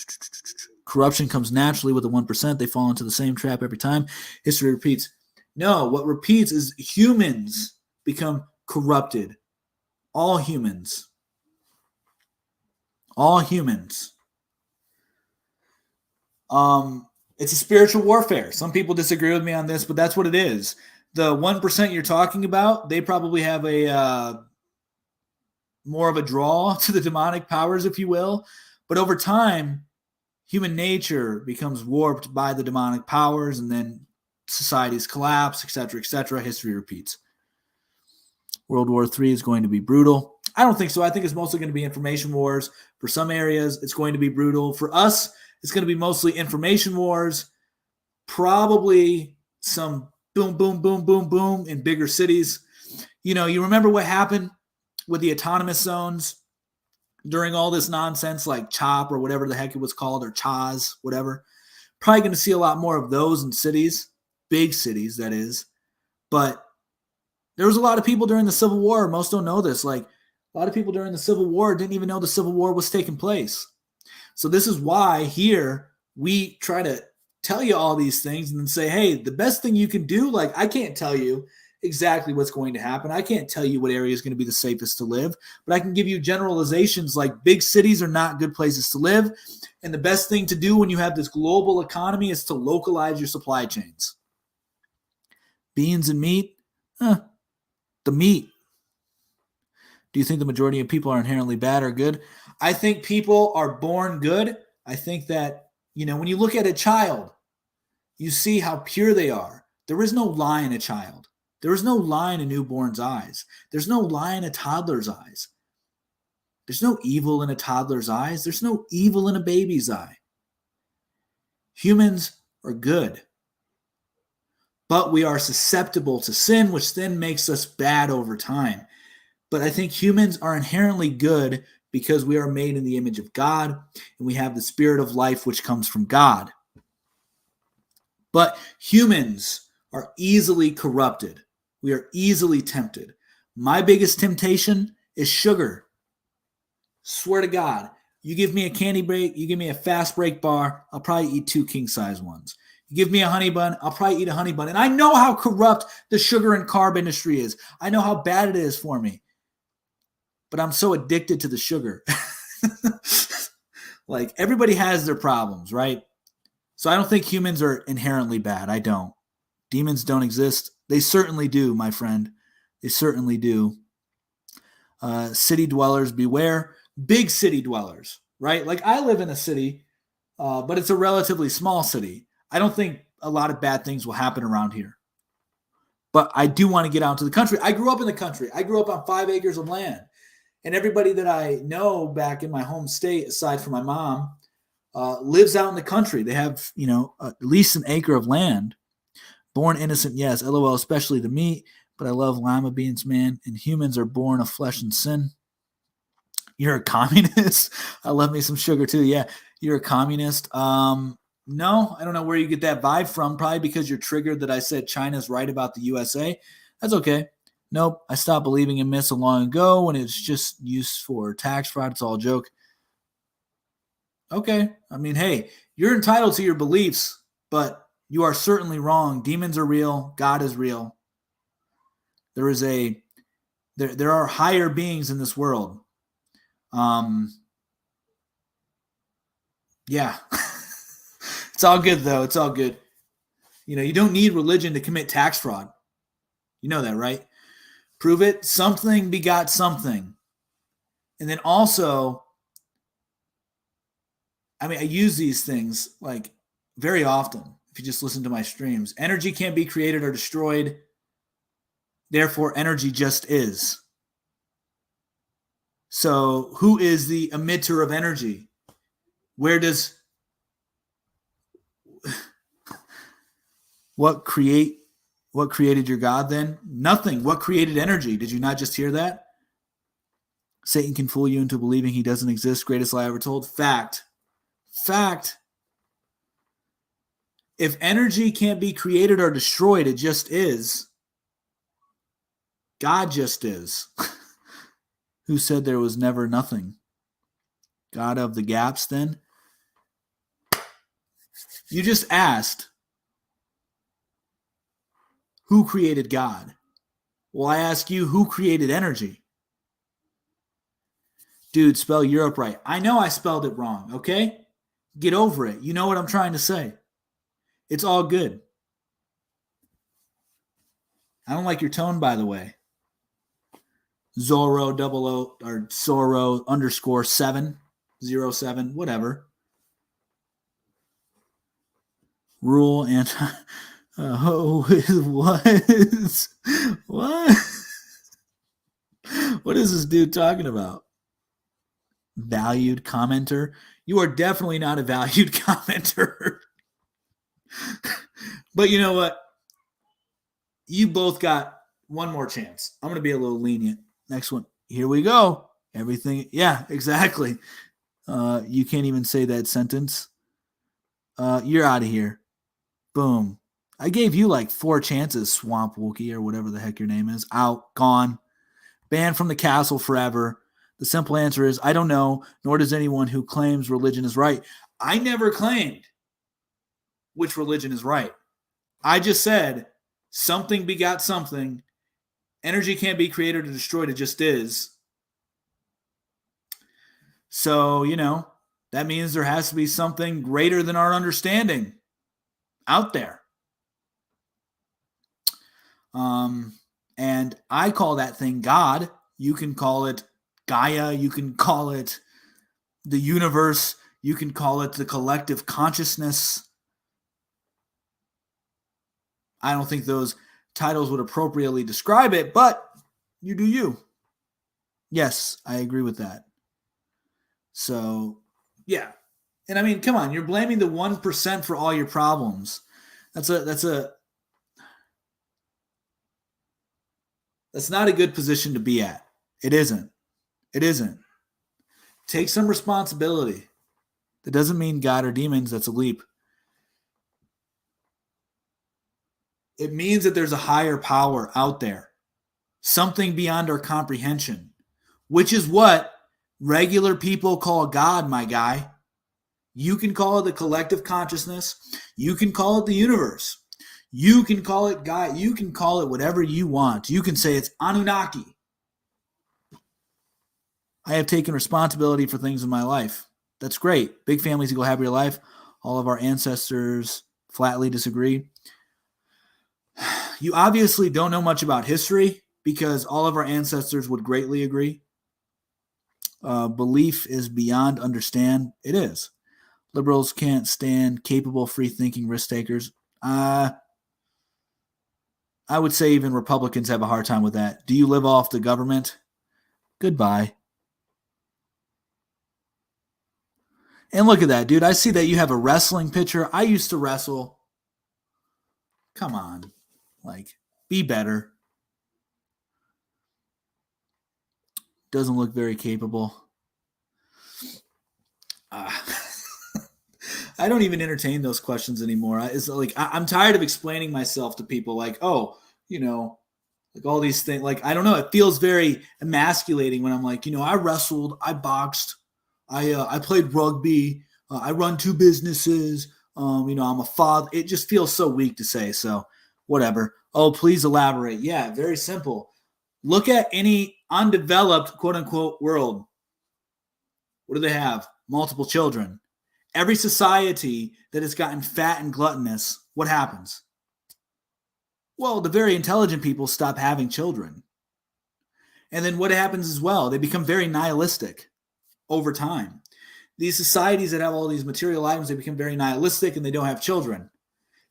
Corruption comes naturally with the 1%. They fall into the same trap every time. History repeats. No, what repeats is humans become corrupted. All humans. All humans. It's a spiritual warfare. Some people disagree with me on this, but that's what it is. The 1% you're talking about, they probably have a more of a draw to the demonic powers, if you will. But over time, human nature becomes warped by the demonic powers, and then societies collapse, etc., etc. History repeats. World War III is going to be brutal. I don't think so. I think it's mostly going to be information wars. For some areas, it's going to be brutal. For us, it's going to be mostly information wars, probably some boom, boom, boom, boom, boom in bigger cities. You know, you remember what happened with the autonomous zones during all this nonsense like CHOP or whatever the heck it was called, or CHAZ, whatever. Probably going to see a lot more of those in cities, big cities, that is. But there was a lot of people during the Civil War. Most don't know this. Like, a lot of people during the Civil War didn't even know the Civil War was taking place. So this is why here we try to tell you all these things and then say, hey, the best thing you can do, like, I can't tell you exactly what's going to happen. I can't tell you what area is going to be the safest to live, but I can give you generalizations like big cities are not good places to live. And the best thing to do when you have this global economy is to localize your supply chains. Beans and meat, the meat. Do you think the majority of people are inherently bad or good? I think people are born good. I think that, you know, when you look at a child, you see how pure they are. There is no lie in a child. There is no lie in a newborn's eyes. There's no lie in a toddler's eyes. There's no evil in a toddler's eyes. There's no evil in a baby's eye. Humans are good. But we are susceptible to sin, which then makes us bad over time. But I think humans are inherently good because we are made in the image of God, and we have the spirit of life which comes from God. But humans are easily corrupted. We are easily tempted. My biggest temptation is sugar. Swear to God, you give me a candy break, you give me a fast break bar, I'll probably eat 2 king-size ones. You give me a honey bun, I'll probably eat a honey bun. And I know how corrupt the sugar and carb industry is. I know how bad it is for me. But I'm so addicted to the sugar. Like, everybody has their problems, right? So I don't think humans are inherently bad. I don't. Demons don't exist. They certainly do, my friend. They certainly do. City dwellers, beware. Big city dwellers, right? Like, I live in a city, but it's a relatively small city. I don't think a lot of bad things will happen around here. But I do want to get out to the country. I grew up in the country. I grew up on 5 acres of land. And everybody that I know back in my home state, aside from my mom, lives out in the country. They have, you know, at least an acre of land. Born innocent, yes. LOL, especially the meat. But I love lima beans, man. And humans are born of flesh and sin. You're a communist? I love me some sugar too. Yeah, you're a communist. No, I don't know where you get that vibe from. Probably because you're triggered that I said China's right about the USA. That's okay. Nope, I stopped believing in myths long ago when it's just used for tax fraud. It's all a joke. Okay, I mean, hey, you're entitled to your beliefs, but you are certainly wrong. Demons are real. God is real. There are higher beings in this world. Yeah. It's all good, though. It's all good. You know, you don't need religion to commit tax fraud. You know that, right? Prove it. Something begot something. And then also, I mean, I use these things like very often. If you just listen to my streams, energy can't be created or destroyed. Therefore, energy just is. So who is the emitter of energy? Where does what created your God then? Nothing. What created energy? Did you not just hear that? Satan can fool you into believing he doesn't exist. Greatest lie ever told. Fact. If energy can't be created or destroyed, it just is. God just is. Who said there was never nothing? God of the gaps, then? You just asked, who created God? Well, I ask you, who created energy? Dude, spell Europe right. I know I spelled it wrong, okay? Get over it. You know what I'm trying to say. It's all good. I don't like your tone, by the way. Zorro 00 or Zorro underscore 707, whatever. Rule and what? What? What is this dude talking about? Valued commenter? You are definitely not a valued commenter. But you know what? You both got one more chance. I'm going to be a little lenient. Next one. Here we go. Everything. Yeah, exactly. You can't even say that sentence. You're out of here. Boom. I gave you like 4 chances, Swamp Wookie, or whatever the heck your name is. Out. Gone. Banned from the castle forever. The simple answer is I don't know, nor does anyone who claims religion is right. I never claimed which religion is right. I just said something begot something. Energy can't be created or destroyed. It just is. So, that means there has to be something greater than our understanding out there. And I call that thing God. You can call it Gaia. You can call it the universe. You can call it the collective consciousness. I don't think those titles would appropriately describe it, but you do you. Yes, I agree with that. So, yeah. And I mean, come on, you're blaming the 1% for all your problems. That's not a good position to be at. It isn't. Take some responsibility. That doesn't mean God or demons. That's a leap. It means that there's a higher power out there. Something beyond our comprehension. Which is what regular people call God, my guy. You can call it the collective consciousness. You can call it the universe. You can call it God. You can call it whatever you want. You can say it's Anunnaki. I have taken responsibility for things in my life. That's great. Big families equal happier life. All of our ancestors flatly disagree. You obviously don't know much about history because all of our ancestors would greatly agree. Belief is beyond understand. It is. Liberals can't stand capable, free-thinking risk takers. I would say even Republicans have a hard time with that. Do you live off the government? Goodbye. And look at that, dude. I see that you have a wrestling picture. I used to wrestle. Come on. Be better. Doesn't look very capable. I don't even entertain those questions anymore. It's like I'm tired of explaining myself to people like, oh, like all these things. Like, I don't know. It feels very emasculating when I'm like, I wrestled, I boxed, I played rugby, I run 2 businesses. I'm a father. It just feels so weak to say. So whatever. Oh, please elaborate. Yeah, very simple. Look at any undeveloped quote unquote world. What do they have? Multiple children. Every society that has gotten fat and gluttonous, what happens? Well, the very intelligent people stop having children. And then what happens as well? They become very nihilistic over time. These societies that have all these material items, they become very nihilistic and they don't have children.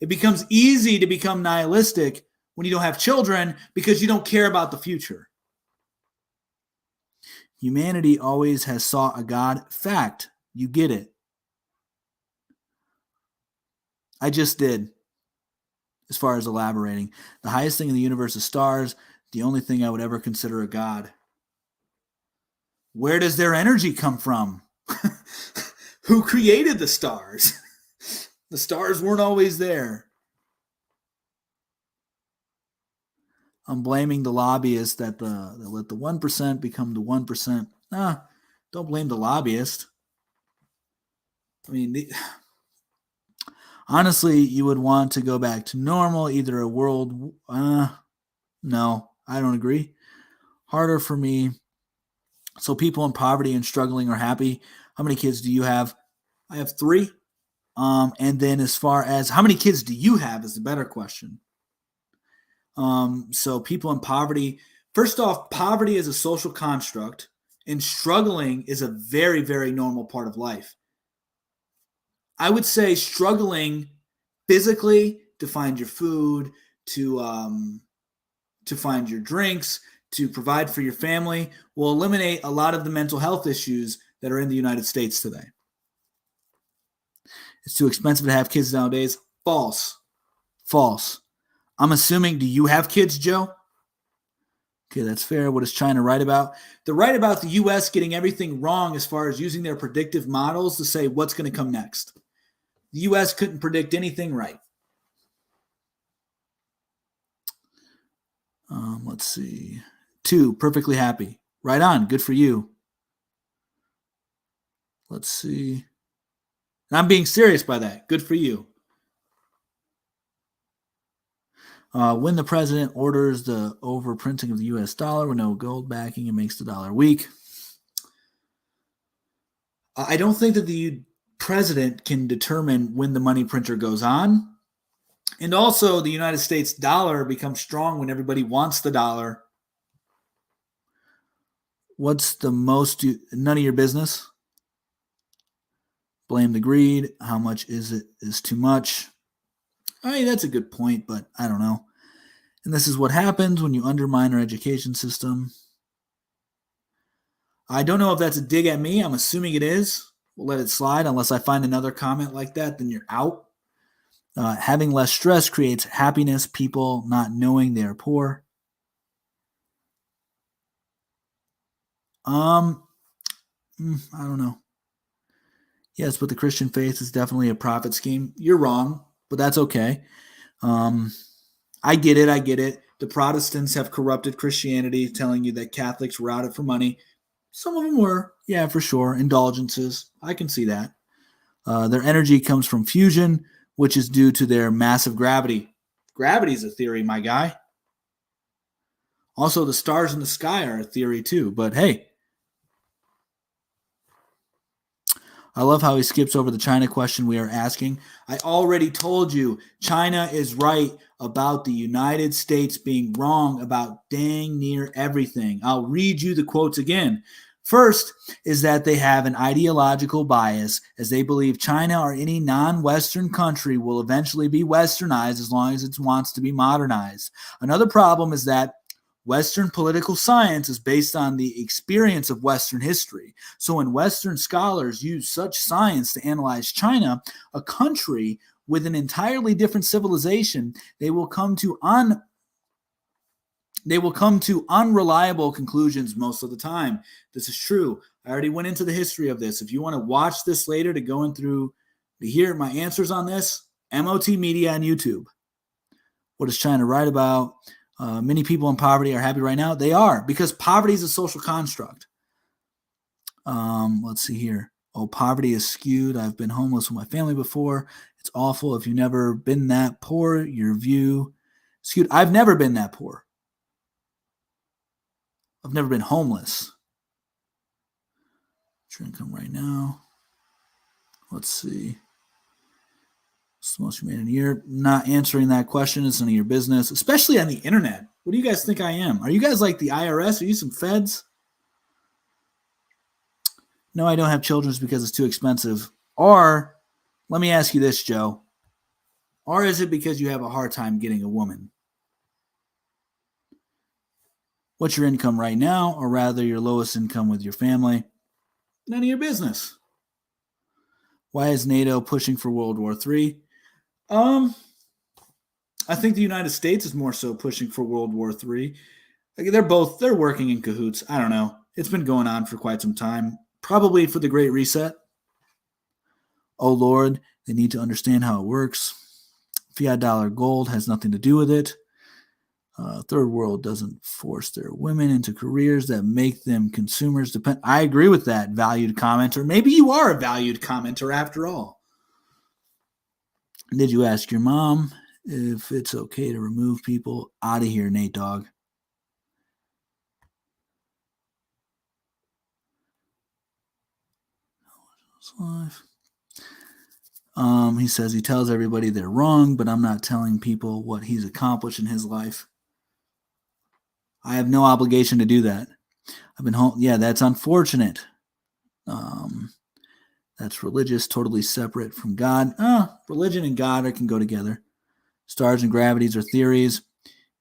It becomes easy to become nihilistic when you don't have children because you don't care about the future. Humanity always has sought a God. Fact. You get it. I just did. As far as elaborating, the highest thing in the universe is stars. The only thing I would ever consider a God. Where does their energy come from? Who created the stars? The stars weren't always there. I'm blaming the lobbyists that let the 1% become the 1%. Don't blame the lobbyist. I mean, honestly, you would want to go back to normal, either a world. No, I don't agree. Harder for me. So people in poverty and struggling are happy. How many kids do you have? I have 3. And then as far as how many kids do you have is the better question. So people in poverty, first off, poverty is a social construct, and struggling is a very, very normal part of life. I would say struggling physically to find your food, to find your drinks, to provide for your family will eliminate a lot of the mental health issues that are in the United States today. It's too expensive to have kids nowadays. False. I'm assuming, do you have kids, Joe? Okay, that's fair. What is China right about? They're right about the U.S. getting everything wrong as far as using their predictive models to say what's going to come next. The U.S. couldn't predict anything right. Let's see. 2, perfectly happy. Right on. Good for you. Let's see. And I'm being serious by that. Good for you. When the president orders the overprinting of the U.S. dollar with no gold backing, it makes the dollar weak. I don't think that the president can determine when the money printer goes on. And also, the United States dollar becomes strong when everybody wants the dollar. What's the most? None of your business. Blame the greed. How much is it? Is too much. I mean, that's a good point, but I don't know. And this is what happens when you undermine our education system. I don't know if that's a dig at me. I'm assuming it is. We'll let it slide unless I find another comment like that, then you're out. Having less stress creates happiness. People not knowing they are poor. I don't know. Yes, but the Christian faith is definitely a profit scheme. You're wrong, but that's okay. I get it. The Protestants have corrupted Christianity, telling you that Catholics were out it for money. Some of them were, yeah, for sure. Indulgences. I can see that. Their energy comes from fusion, which is due to their massive gravity. Gravity is a theory, my guy. Also, the stars in the sky are a theory too. But hey, I love how he skips over the China question we are asking. I already told you China is right about the United States being wrong about dang near everything. I'll read you the quotes again. First is that they have an ideological bias as they believe China or any non-Western country will eventually be westernized as long as it wants to be modernized. Another problem is that Western political science is based on the experience of Western history. So when Western scholars use such science to analyze China, a country with an entirely different civilization, they will come to unreliable conclusions most of the time. This is true. I already went into the history of this. If you want to watch this later to go in through to hear my answers on this, MOT Media on YouTube. What is China right about? Many people in poverty are happy right now. They are, because poverty is a social construct. Let's see here. Oh, poverty is skewed. I've been homeless with my family before. It's awful. If you've never been that poor, your view skewed. I've never been that poor. I've never been homeless. What's your income right now? Let's see. It's the most you made in a year. Not answering that question is none of your business, especially on the internet. What do you guys think I am? Are you guys like the IRS? Are you some feds? No, I don't have children because it's too expensive. Or, let me ask you this, Joe. Or is it because you have a hard time getting a woman? What's your income right now, or rather your lowest income with your family? None of your business. Why is NATO pushing for World War III? I think the United States is more so pushing for World War III. They're working in cahoots. I don't know. It's been going on for quite some time. Probably for the Great Reset. Oh Lord, they need to understand how it works. Fiat dollar gold has nothing to do with it. Third world doesn't force their women into careers that make them consumers depend. I agree with that, valued commenter. Maybe you are a valued commenter after all. Did you ask your mom if it's okay to remove people out of here, Nate Dogg? He says he tells everybody they're wrong, but I'm not telling people what he's accomplished in his life. I have no obligation to do that. I've been home. Yeah, that's unfortunate. That's religious, totally separate from God. Religion and God can go together. Stars and gravities are theories.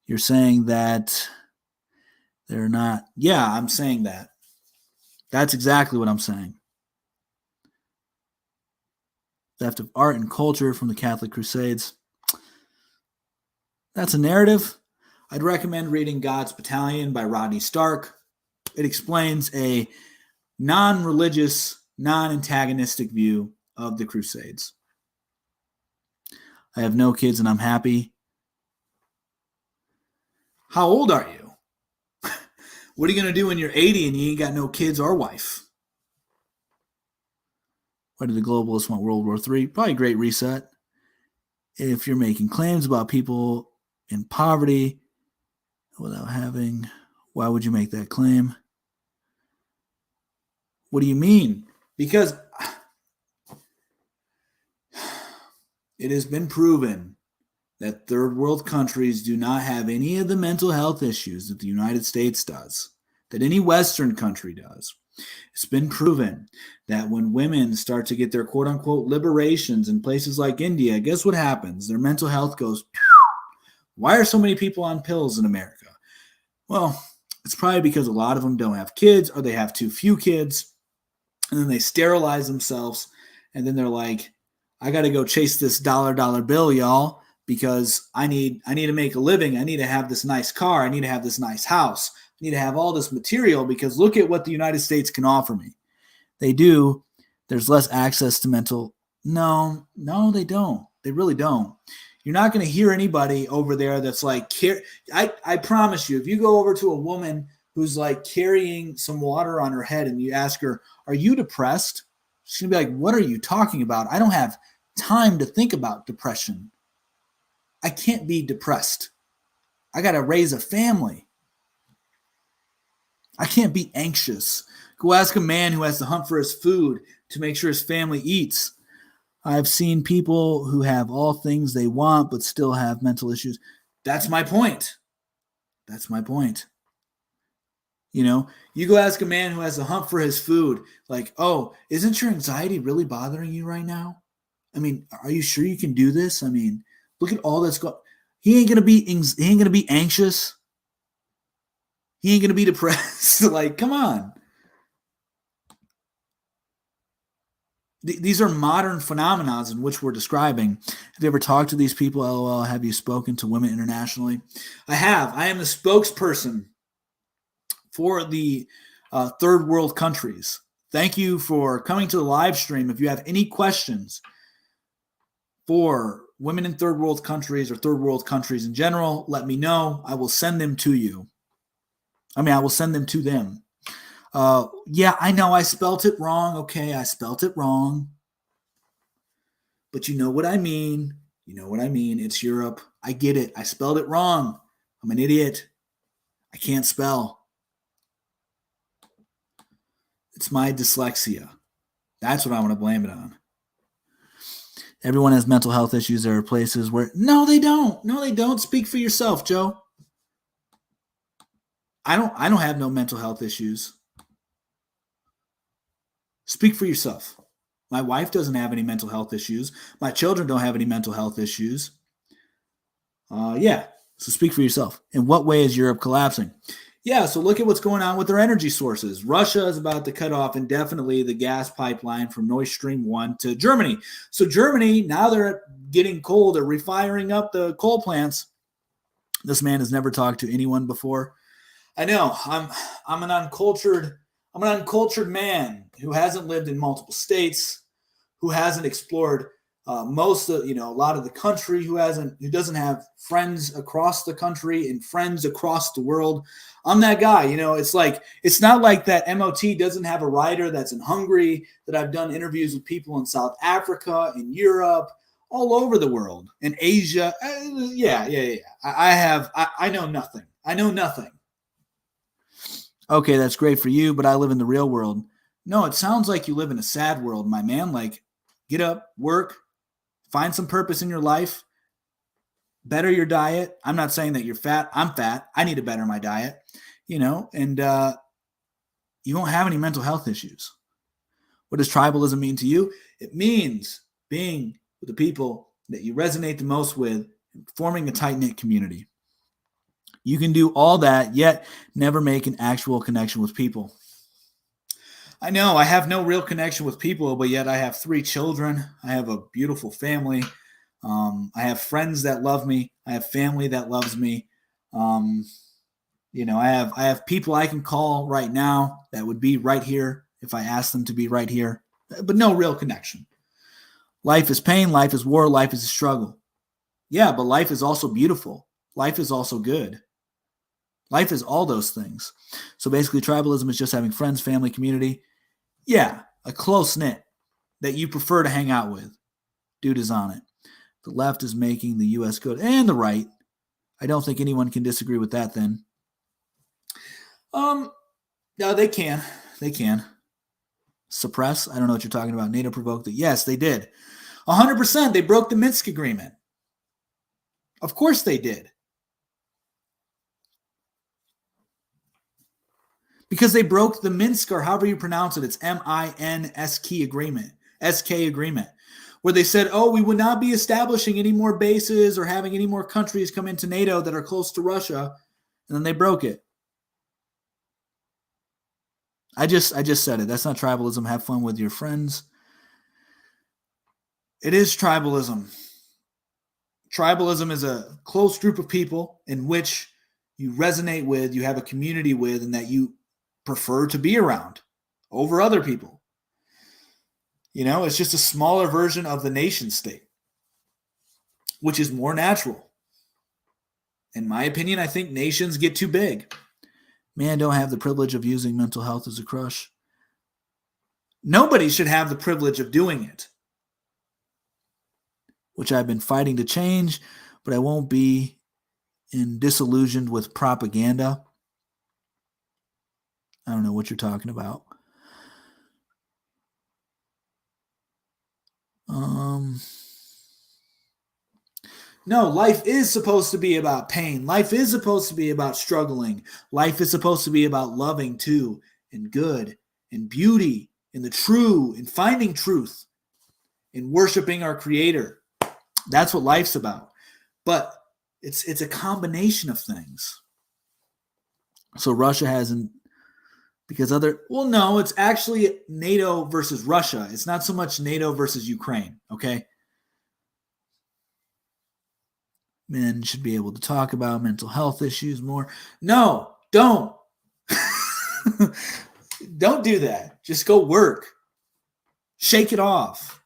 You're saying that they're not. Yeah, I'm saying that. That's exactly what I'm saying. Theft of art and culture from the Catholic Crusades. That's a narrative. I'd recommend reading God's Battalion by Rodney Stark. It explains a non-religious, non-antagonistic view of the Crusades. I have no kids and I'm happy. How old are you? What are you going to do when you're 80 and you ain't got no kids or wife? Why did the globalists want World War III? Probably Great Reset. If you're making claims about people in poverty without having, why would you make that claim? What do you mean? Because it has been proven that third world countries do not have any of the mental health issues that the United States does, that any Western country does. It's been proven that when women start to get their quote-unquote liberations in places like India, guess what happens? Their mental health goes, why are so many people on pills in America? Well, it's probably because a lot of them don't have kids or they have too few kids, and then they sterilize themselves, and then they're like, I got to go chase this dollar bill, y'all, because I need to make a living. I need to have this nice car. I need to have this nice house. I need to have all this material because look at what the United States can offer me. They do. There's less access to mental. No, they don't. They really don't. You're not going to hear anybody over there that's like, I promise you, if you go over to a woman who's like carrying some water on her head and you ask her, are you depressed? She's going to be like, what are you talking about? I don't have time to think about depression. I can't be depressed. I got to raise a family. I can't be anxious. Go ask a man who has to hunt for his food to make sure his family eats. I've seen people who have all things they want but still have mental issues. That's my point. You know, you go ask a man who has to hunt for his food, like, oh, isn't your anxiety really bothering you right now? I mean, are you sure you can do this? I mean, look at all that's going. He ain't gonna be anxious. He ain't gonna be depressed. Like, come on. These are modern phenomena in which we're describing. Have you ever talked to these people? LOL. Have you spoken to women internationally? I have. I am the spokesperson for the third world countries. Thank you for coming to the live stream. If you have any questions for women in third world countries or third world countries in general, let me know. I will send them to you. I will send them to them. Yeah, I know I spelt it wrong. Okay, I spelt it wrong. But you know what I mean. It's Europe. I get it. I spelled it wrong. I'm an idiot. I can't spell. It's my dyslexia. That's what I want to blame it on. Everyone has mental health issues. There are places where... No, they don't. Speak for yourself, Joe. I don't have no mental health issues. Speak for yourself. My wife doesn't have any mental health issues. My children don't have any mental health issues. So speak for yourself. In what way is Europe collapsing? Yeah, so look at what's going on with their energy sources. Russia is about to cut off indefinitely the gas pipeline from Nord Stream 1 to Germany. So Germany, now they're getting coal. They're refiring up the coal plants. This man has never talked to anyone before. I know. I'm an uncultured man who hasn't lived in multiple states, who hasn't explored most of, a lot of the country who doesn't have friends across the country and friends across the world. I'm that guy. It's not like that MOT doesn't have a writer that's in Hungary, that I've done interviews with people in South Africa, in Europe, all over the world, in Asia. Yeah. I know nothing. I know nothing. Okay, that's great for you, but I live in the real world. No, it sounds like you live in a sad world, my man. Like, get up, work, find some purpose in your life, better your diet. I'm not saying that you're fat. I'm fat. I need to better my diet, and you won't have any mental health issues. What does tribalism mean to you? It means being with the people that you resonate the most with, and forming a tight-knit community. You can do all that, yet never make an actual connection with people. I know I have no real connection with people, but yet I have 3 children. I have a beautiful family. I have friends that love me. I have family that loves me. I have people I can call right now that would be right here if I asked them to be right here, but no real connection. Life is pain. Life is war. Life is a struggle. Yeah, but life is also beautiful. Life is also good. Life is all those things. So basically, tribalism is just having friends, family, community. Yeah, a close-knit that you prefer to hang out with. Dude is on it. The left is making the U.S. good, and the right. I don't think anyone can disagree with that then. No, they can. They can. Suppress? I don't know what you're talking about. NATO provoked it. Yes, they did. 100%. They broke the Minsk agreement. Of course they did. Because they broke the Minsk, or however you pronounce it, it's M-I-N-S-K agreement, S-K agreement, where they said, we would not be establishing any more bases or having any more countries come into NATO that are close to Russia, and then they broke it. I just said it. That's not tribalism. Have fun with your friends. It is tribalism. Tribalism is a close group of people in which you resonate with, you have a community with, and that you prefer to be around over other people. It's just a smaller version of the nation state, which is more natural. In my opinion, I think nations get too big. Man, don't have the privilege of using mental health as a crush. Nobody should have the privilege of doing it, which I've been fighting to change, but I won't be disillusioned with propaganda. I don't know what you're talking about. No, life is supposed to be about pain. Life is supposed to be about struggling. Life is supposed to be about loving too, and good, and beauty, and the true, and finding truth, and worshiping our Creator. That's what life's about. But it's a combination of things. So Russia hasn't, because no, it's actually NATO versus Russia. It's not so much NATO versus Ukraine, okay? Men should be able to talk about mental health issues more. No, don't. Don't do that. Just go work. Shake it off.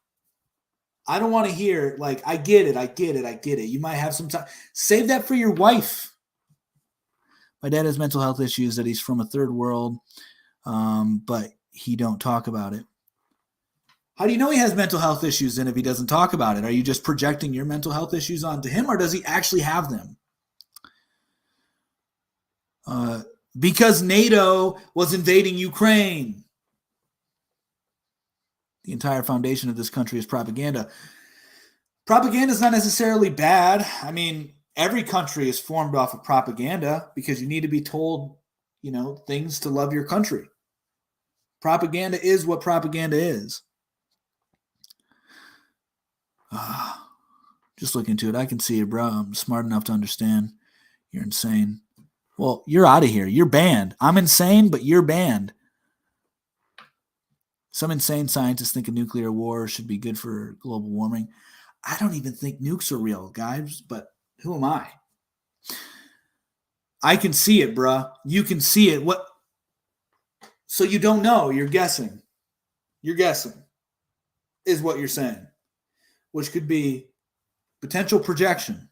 I don't want to hear, I get it. You might have some time. Save that for your wife. My dad has mental health issues, that he's from a third world, but he don't talk about it. How do you know he has mental health issues then if he doesn't talk about it? Are you just projecting your mental health issues onto him, or does he actually have them? Because NATO was invading Ukraine. The entire foundation of this country is propaganda. Propaganda is not necessarily bad. I mean, every country is formed off of propaganda because you need to be told, things to love your country. Propaganda is what propaganda is. Just look into it. I can see it, bro. I'm smart enough to understand. You're insane. Well, you're out of here. You're banned. I'm insane, but you're banned. Some insane scientists think a nuclear war should be good for global warming. I don't even think nukes are real, guys, but who am I? I can see it, bruh. You can see it. What? So you don't know. You're guessing. You're guessing is what you're saying. which could be potential projection.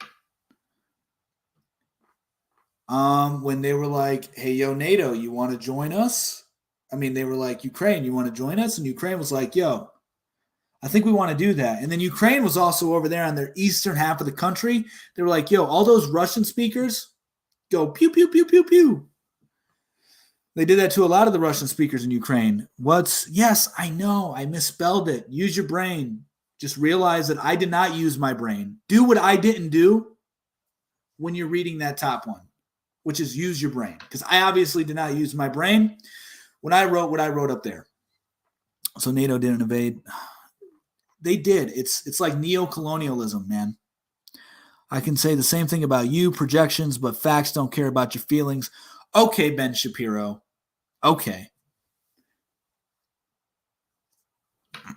When they were like, hey, yo, NATO, you want to join us? I mean, they were like, Ukraine, you want to join us? And Ukraine was like, yo, I think we want to do that. And then Ukraine was also over there on their eastern half of the country. They were like, yo, all those Russian speakers go pew, pew, pew, pew, pew. They did that to a lot of the Russian speakers in Ukraine. Yes, I know, I misspelled it. Use your brain. Just realize that I did not use my brain. Do what I didn't do when you're reading that top one, which is use your brain. Because I obviously did not use my brain when I wrote what I wrote up there. So NATO didn't invade. They did. It's like neo-colonialism, man. I can say the same thing about you, projections, but facts don't care about your feelings. Okay, Ben Shapiro. Okay.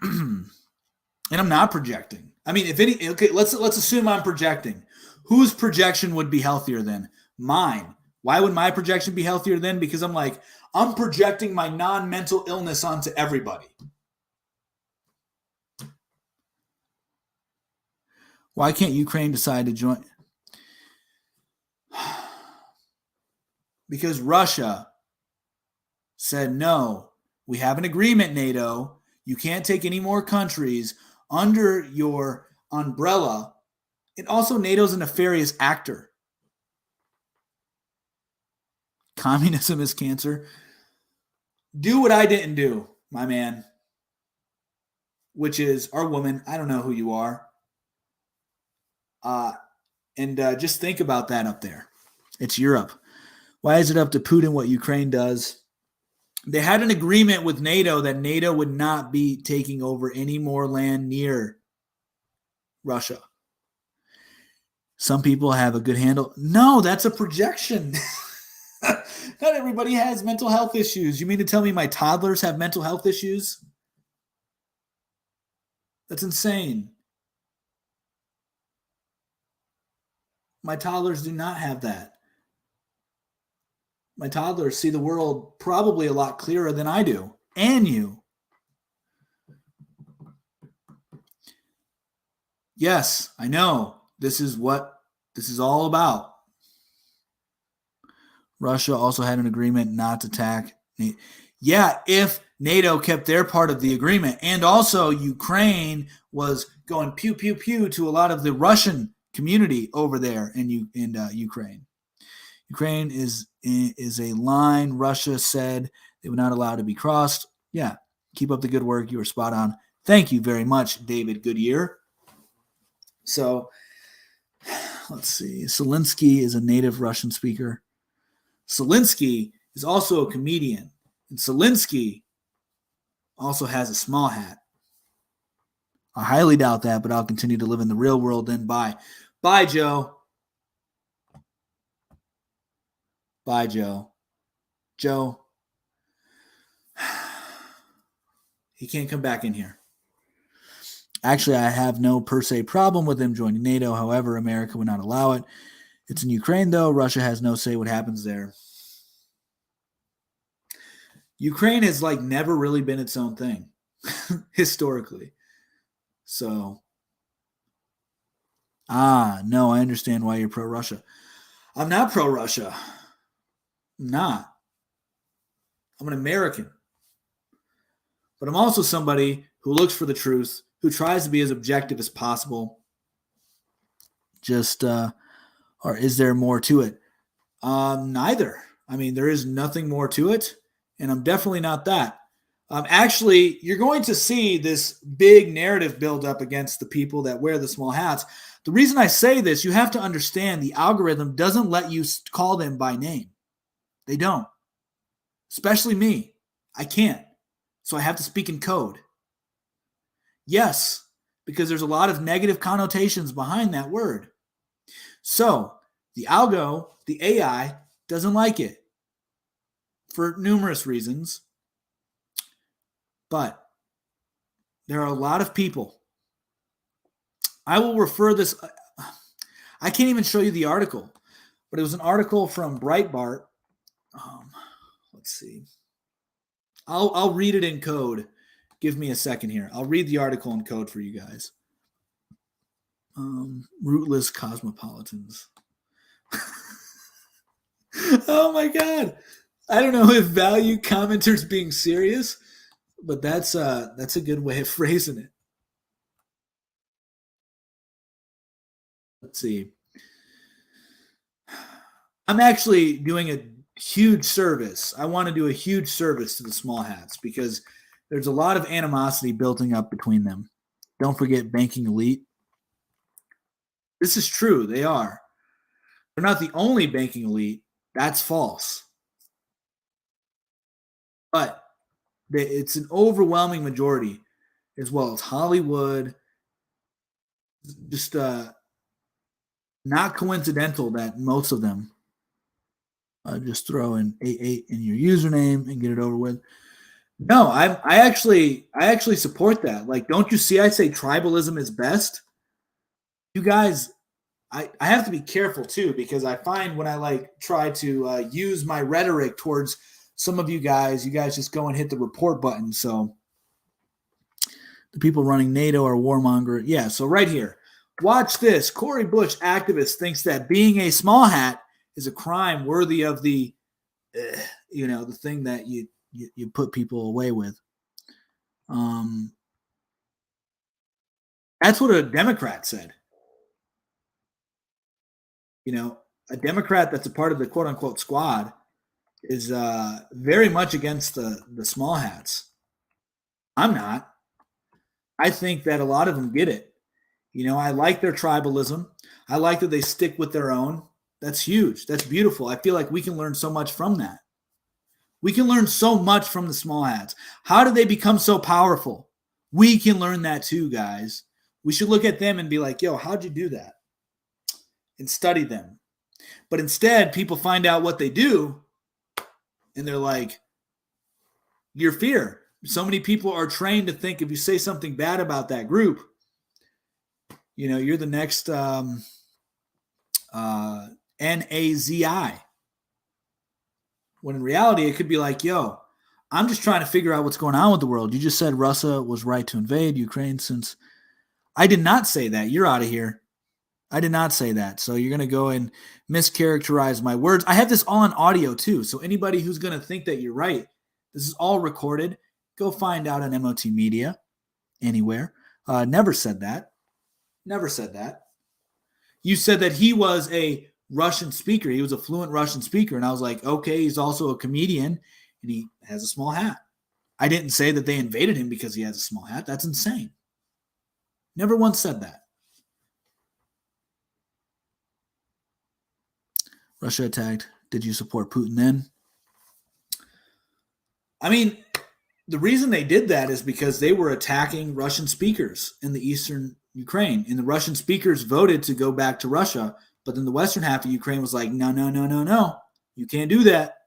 And I'm not projecting. I mean, if any, okay, let's assume I'm projecting. Whose projection would be healthier than mine? Why would my projection be healthier then? Because I'm projecting my non-mental illness onto everybody. Why can't Ukraine decide to join? Because Russia said, no, we have an agreement, NATO. You can't take any more countries under your umbrella. And also, NATO's a nefarious actor. Communism is cancer. Do what I didn't do, my man. Which is, our woman, I don't know who you are. And just think about that up there. It's Europe. Why is it up to Putin what Ukraine does? They had an agreement with NATO that NATO would not be taking over any more land near Russia. Some people have a good handle. No, that's a projection. Not everybody has mental health issues. You mean to tell me my toddlers have mental health issues? That's insane. My toddlers do not have that. My toddlers see the world probably a lot clearer than I do, and you. Yes, I know. This is what this is all about. Russia also had an agreement not to attack. Yeah, if NATO kept their part of the agreement, and also Ukraine was going pew, pew, pew to a lot of the Russian community over there in Ukraine. Ukraine is a line Russia said they would not allow to be crossed. Yeah, keep up the good work. You were spot on. Thank you very much, David Goodyear. So, let's see. Zelensky is a native Russian speaker. Zelensky is also a comedian. And Zelensky also has a small hat. I highly doubt that, but I'll continue to live in the real world then. Bye. Bye, Joe. Bye, Joe. Joe. He can't come back in here. Actually, I have no per se problem with him joining NATO. However, America would not allow it. It's in Ukraine, though. Russia has no say what happens there. Ukraine has never really been its own thing historically. So, no, I understand why you're pro-Russia. I'm not pro-Russia. I'm not. I'm an American. But I'm also somebody who looks for the truth, who tries to be as objective as possible. Or is there more to it? Neither. I mean, there is nothing more to it, and I'm definitely not that. Actually, you're going to see this big narrative build up against the people that wear the small hats. The reason I say this, you have to understand the algorithm doesn't let you call them by name. They don't. Especially me. I can't. So I have to speak in code. Yes, because there's a lot of negative connotations behind that word. So the algo, the AI, doesn't like it for numerous reasons. But there are a lot of people. I will refer this. I can't even show you the article, but it was an article from Breitbart. Let's see. I'll read it in code. Give me a second here. I'll read the article in code for you guys. Rootless cosmopolitans. Oh my god. I don't know if value commenters being serious, but that's a good way of phrasing it. Let's see. I'm actually doing a huge service. I want to do a huge service to the small hats because there's a lot of animosity building up between them. Don't forget banking elite. This is true. They are. They're not the only banking elite. That's false. But it's an overwhelming majority, as well as Hollywood. Just not coincidental that most of them just throw in 88 in your username and get it over with. No, I actually support that. Like, don't you see? I say tribalism is best. You guys, I have to be careful too because I find when I like try to use my rhetoric towards some of you guys just go and hit the report button. So the people running NATO are warmonger. Yeah. So right here, watch this. Cori Bush activist thinks that being a small hat is a crime worthy of the, the thing that you put people away with. That's what a Democrat said. A Democrat that's a part of the quote unquote squad is very much against the small hats. I'm not. I think that a lot of them get it. I like their tribalism. I like that they stick with their own. That's huge. That's beautiful. I feel like we can learn so much from that. We can learn so much from the small hats. How do they become so powerful? We can learn that too, guys. We should look at them and be like, yo, how'd you do that? And study them. But instead, people find out what they do, and they're like, your fear. So many people are trained to think if you say something bad about that group, you're the next NAZI. When in reality, it could be like, yo, I'm just trying to figure out what's going on with the world. You just said Russia was right to invade Ukraine since I did not say that. You're out of here. I did not say that. So you're going to go and mischaracterize my words. I have this all on audio too. So anybody who's going to think that you're right, this is all recorded. Go find out on MOT Media anywhere. Never said that. Never said that. You said that he was a Russian speaker. He was a fluent Russian speaker. And I was like, okay, he's also a comedian and he has a small hat. I didn't say that they invaded him because he has a small hat. That's insane. Never once said that. Russia attacked. Did you support Putin then? I mean, the reason they did that is because they were attacking Russian speakers in the eastern Ukraine. And the Russian speakers voted to go back to Russia. But then the western half of Ukraine was like, no. You can't do that.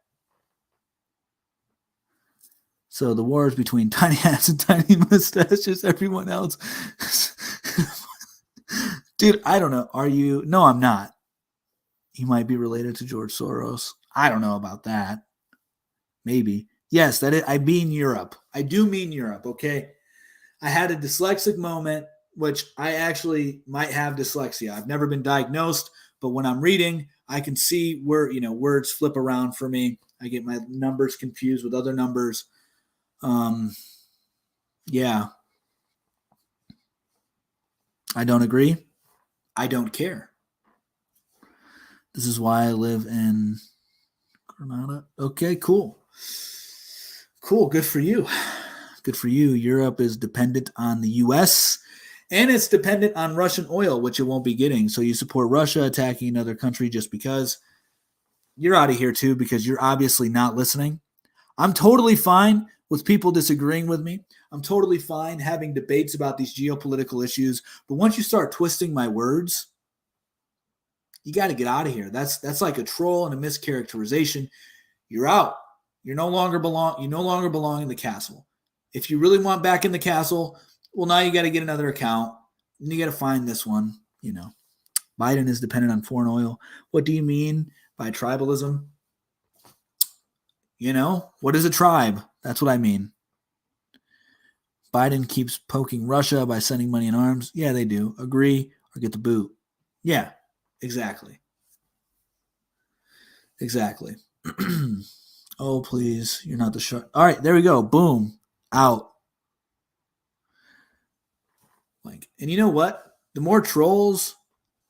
So the war is between tiny hats and tiny mustaches. Everyone else. Dude, I don't know. Are you? No, I'm not. He might be related to George Soros. I don't know about that. Maybe. Yes, I mean Europe. I do mean Europe, okay? I had a dyslexic moment, which I actually might have dyslexia. I've never been diagnosed, but when I'm reading, I can see where, words flip around for me. I get my numbers confused with other numbers. Yeah. I don't agree. I don't care. This is why I live in Granada. Okay, cool. Cool. Good for you. Good for you. Europe is dependent on the U.S. and it's dependent on Russian oil, which it won't be getting. So you support Russia attacking another country just because. You're out of here too because you're obviously not listening. I'm totally fine with people disagreeing with me. I'm totally fine having debates about these geopolitical issues. But once you start twisting my words, you got to get out of here. That's like a troll and a mischaracterization. You're out. You no longer belong in the castle. If you really want back in the castle, well, now you got to get another account. And you got to find this one. Biden is dependent on foreign oil. What do you mean by tribalism? What is a tribe? That's what I mean. Biden keeps poking Russia by sending money and arms. Yeah, they do. Agree. or get the boot. Yeah, exactly. Exactly. Oh, please. You're not the shark. All right, there we go. Boom. Out. Like, and you know what? The more trolls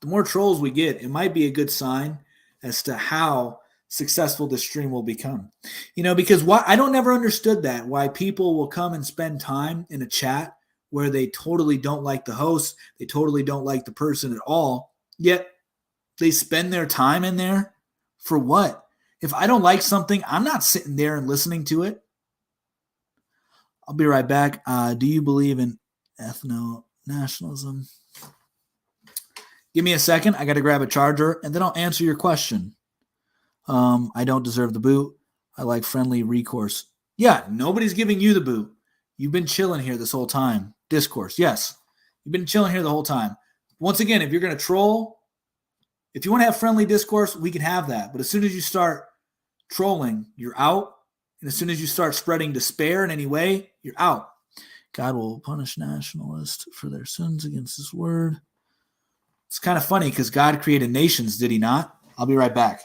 we get, it might be a good sign as to how successful this stream will become. Because why I don't never understood that, why people will come and spend time in a chat where they totally don't like the host, they totally don't like the person at all, yet they spend their time in there for what? If I don't like something, I'm not sitting there and listening to it. I'll be right back. Do you believe in ethno-nationalism? Give me a second. I got to grab a charger, and then I'll answer your question. I don't deserve the boot. I like friendly recourse. Yeah, nobody's giving you the boot. You've been chilling here this whole time. Discourse, yes. You've been chilling here the whole time. Once again, if you're going to troll, if you want to have friendly discourse, we can have that. But as soon as you start trolling, you're out. And as soon as you start spreading despair in any way, you're out. God will punish nationalists for their sins against his word. It's kind of funny because God created nations, did he not? I'll be right back.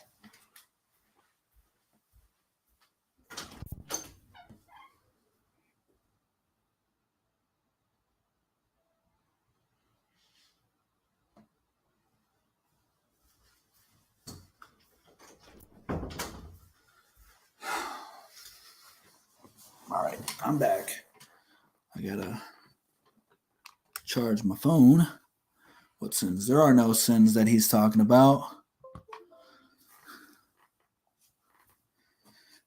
All right, I'm back. I gotta charge my phone. What sins? There are no sins that he's talking about.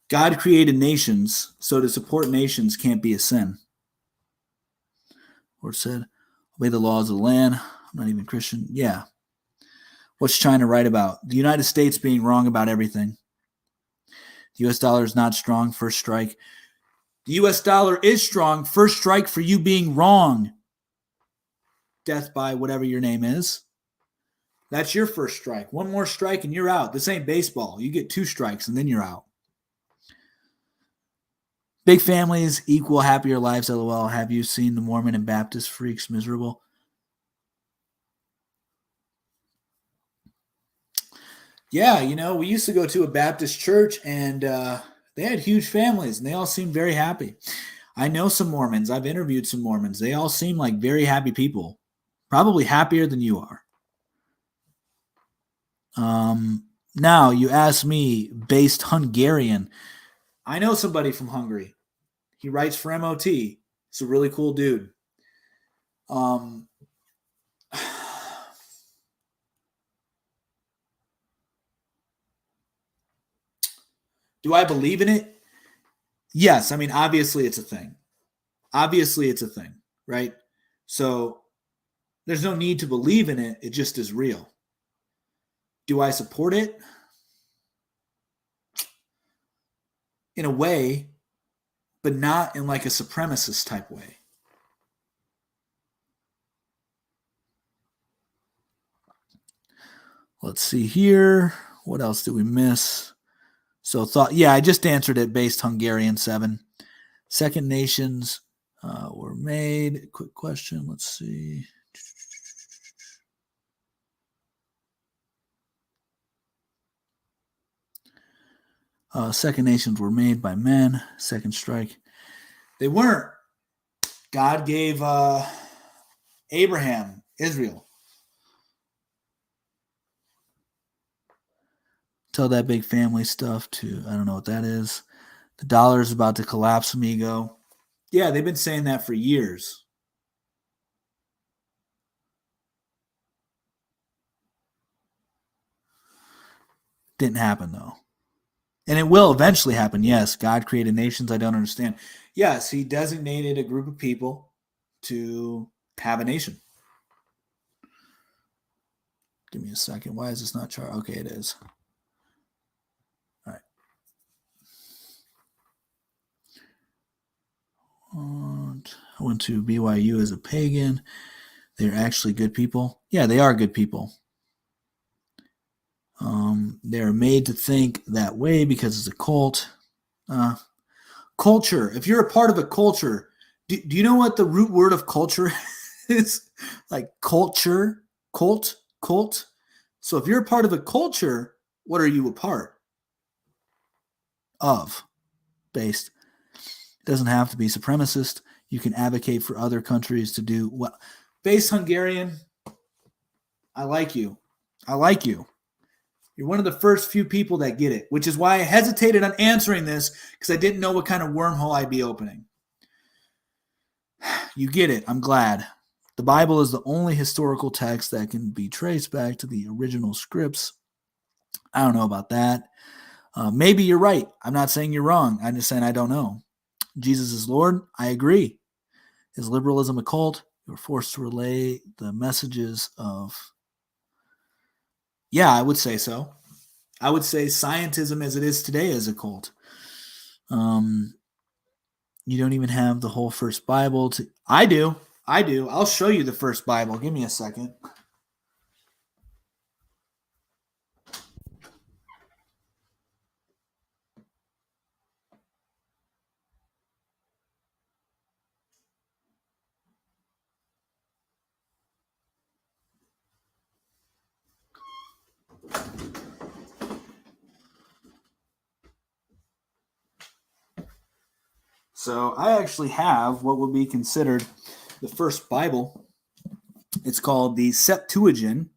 God created nations, so to support nations can't be a sin. Lord said, obey the laws of the land. I'm not even Christian. Yeah. What's China right about? The United States being wrong about everything. The U.S. dollar is not strong. First strike. The U.S. dollar is strong. First strike for you being wrong. Death by whatever your name is. That's your first strike. One more strike and you're out. This ain't baseball. You get 2 strikes and then you're out. Big families equal happier lives, LOL. Have you seen the Mormon and Baptist freaks miserable? Yeah, we used to go to a Baptist church and they had huge families and they all seemed very happy. I know some Mormons. I've interviewed some Mormons. They all seem like very happy people. Probably happier than you are. Now, you ask me, based Hungarian. I know somebody from Hungary. He writes for MOT. He's a really cool dude. Do I believe in it? Yes. I mean, obviously it's a thing. Right? So there's no need to believe in it. It just is real. Do I support it? In a way, but not in like a supremacist type way. Let's see here. What else did we miss? So I just answered it based Hungarian 7. Second nations were made. Quick question. Let's see. Second nations were made by men. Second strike. They weren't. God gave Abraham, Israel. Tell that big family stuff to, I don't know what that is. The dollar is about to collapse, amigo. Yeah, they've been saying that for years. Didn't happen, though. And it will eventually happen. Yes, God created nations. I don't understand. Yes, he designated a group of people to have a nation. Give me a second. Why is this not charged? Okay, it is. All right. I went to BYU as a pagan. They're actually good people. Yeah, they are good people. They're made to think that way because it's a cult. Culture. If you're a part of a culture, do you know what the root word of culture is? Like culture, Cult. So if you're a part of a culture, what are you a part of? Based. It doesn't have to be supremacist. You can advocate for other countries to do well. Based Hungarian, I like you. You're one of the first few people that get it, which is why I hesitated on answering this, because I didn't know what kind of wormhole I'd be opening. You get it. I'm glad. The Bible is the only historical text that can be traced back to the original scripts. I don't know about that. Maybe you're right. I'm not saying you're wrong. I'm just saying I don't know. Jesus is Lord. I agree. Is liberalism a cult? You're forced to relay the messages of... Yeah, I would say so. I would say scientism as it is today is a cult. You don't even have the whole first Bible to... I do. I'll show you the first Bible. Give me a second. So I actually have what would be considered the first Bible. It's called the Septuagint.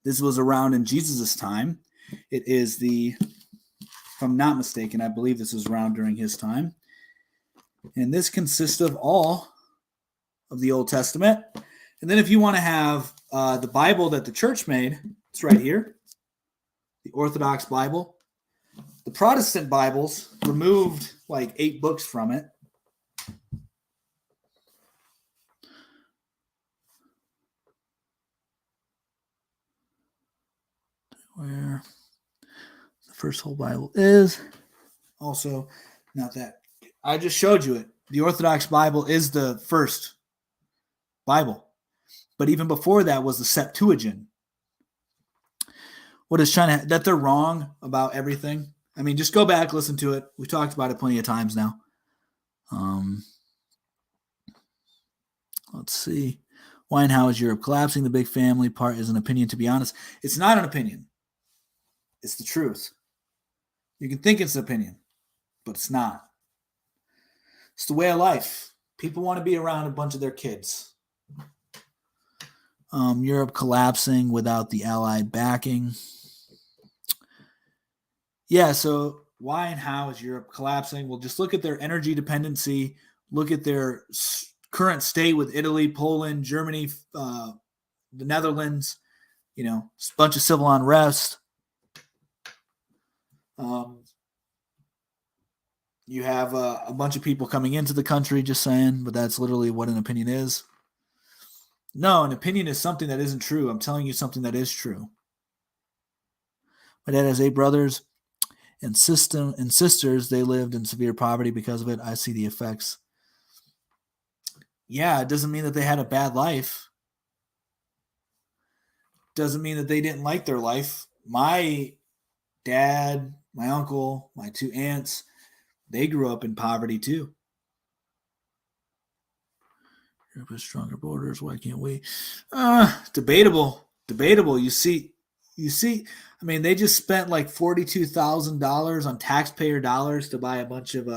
This was around in Jesus' time. It is the, if I'm not mistaken, I believe this was around during his time. And this consists of all of the Old Testament. And then if you want to have the Bible that the church made, it's right here, the Orthodox Bible. The Protestant Bibles removed like 8 books from it. Where the first whole Bible is. Also, not that. I just showed you it. The Orthodox Bible is the first Bible. But even before that was the Septuagint. What is China? That they're wrong about everything. I mean, just go back, listen to it. We've talked about it plenty of times now. Let's see. Why and how is Europe collapsing? The big family part is an opinion, to be honest. It's not an opinion. It's the truth. You can think it's an opinion, but it's not. It's the way of life. People want to be around a bunch of their kids. Europe collapsing without the Allied backing. Yeah, so why and how is Europe collapsing? Well, just look at their energy dependency. Look at their current state with Italy, Poland, Germany, the Netherlands. You know, a bunch of civil unrest. You have a bunch of people coming into the country, just saying, but that's literally what an opinion is. No, an opinion is something that isn't true. I'm telling you something that is true. My dad has 8 brothers and sisters. They lived in severe poverty because of it. I see the effects. Yeah, it doesn't mean that they had a bad life. Doesn't mean that they didn't like their life. My dad, my uncle, my 2 aunts, they grew up in poverty too. Europe has stronger borders. Why can't we? Debatable. You see. I mean, they just spent like $42,000 on taxpayer dollars to buy a bunch of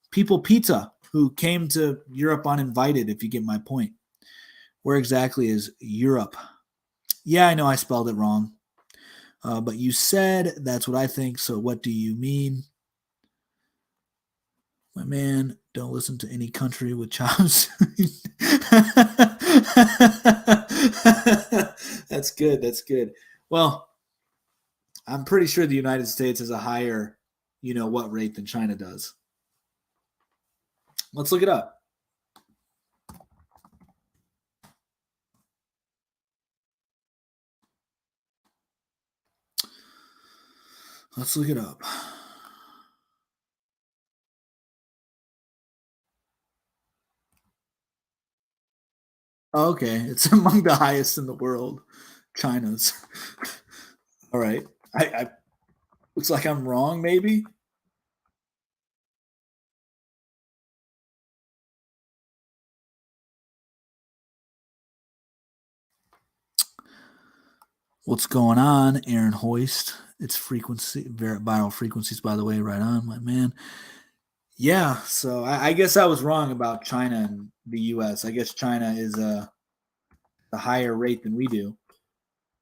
people pizza who came to Europe uninvited. If you get my point. Where exactly is Europe? Yeah, I know I spelled it wrong, but you said that's what I think. So what do you mean? My man, don't listen to any country with chops. That's good. Well, I'm pretty sure the United States has a higher, what rate than China does. Let's look it up. Let's look it up. Okay, it's among the highest in the world. China's. All right. I looks like I'm wrong, maybe. What's going on, Aaron Hoist? It's frequency, viral frequencies, by the way, right on, my man. Yeah, so I guess I was wrong about China and the U.S. I guess China is a higher rate than we do,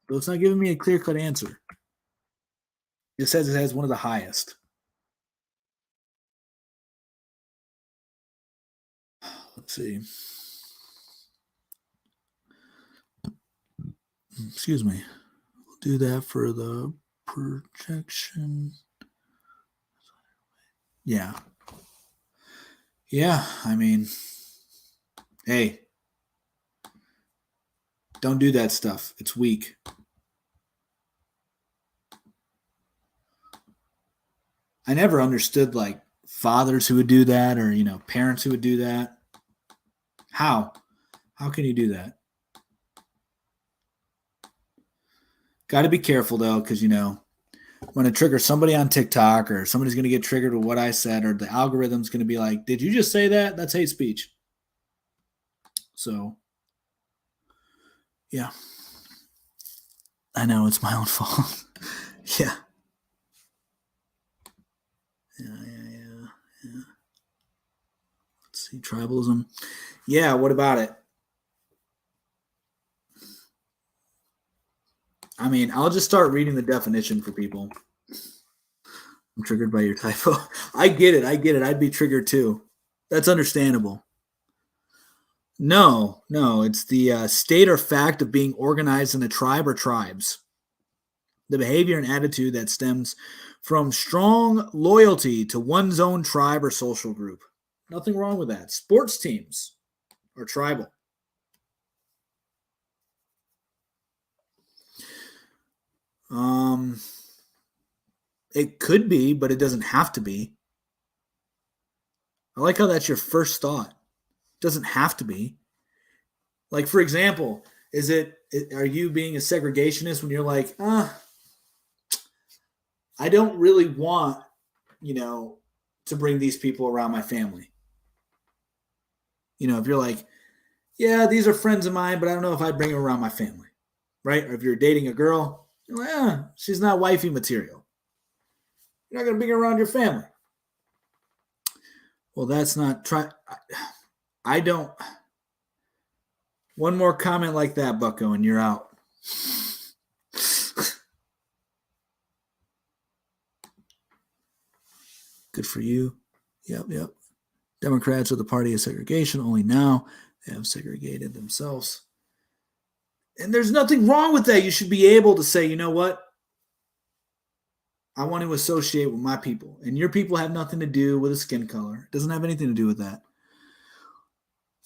but it's not giving me a clear-cut answer. It says it has one of the highest. Let's see. Excuse me. We'll do that for the projection. Yeah. Yeah, I mean, hey, don't do that stuff. It's weak. I never understood like fathers who would do that or, parents who would do that. How? How can you do that? Got to be careful though, because, when it triggers somebody on TikTok or somebody's going to get triggered with what I said, or the algorithm's going to be like, did you just say that? That's hate speech. So, yeah. I know it's my own fault. Yeah. Yeah. Let's see, tribalism. Yeah, what about it? I mean, I'll just start reading the definition for people. I'm triggered by your typo. I get it. I'd be triggered too. That's understandable. No. It's the state or fact of being organized in a tribe or tribes. The behavior and attitude that stems from strong loyalty to one's own tribe or social group. Nothing wrong with that. Sports teams are tribal. It could be, but it doesn't have to be. I like how that's your first thought. It doesn't have to be. Like, for example, are you being a segregationist when you're like, I don't really want, to bring these people around my family. If you're like, yeah, these are friends of mine, but I don't know if I'd bring them around my family, right? Or if you're dating a girl, you're like, she's not wifey material. You're not going to bring her around your family. Well, that's not I don't. One more comment like that, Bucko, and you're out. Good for you. Yep. Democrats are the party of segregation. Only now they have segregated themselves. And there's nothing wrong with that. You should be able to say, you know what? I want to associate with my people. And your people have nothing to do with a skin color. It doesn't have anything to do with that.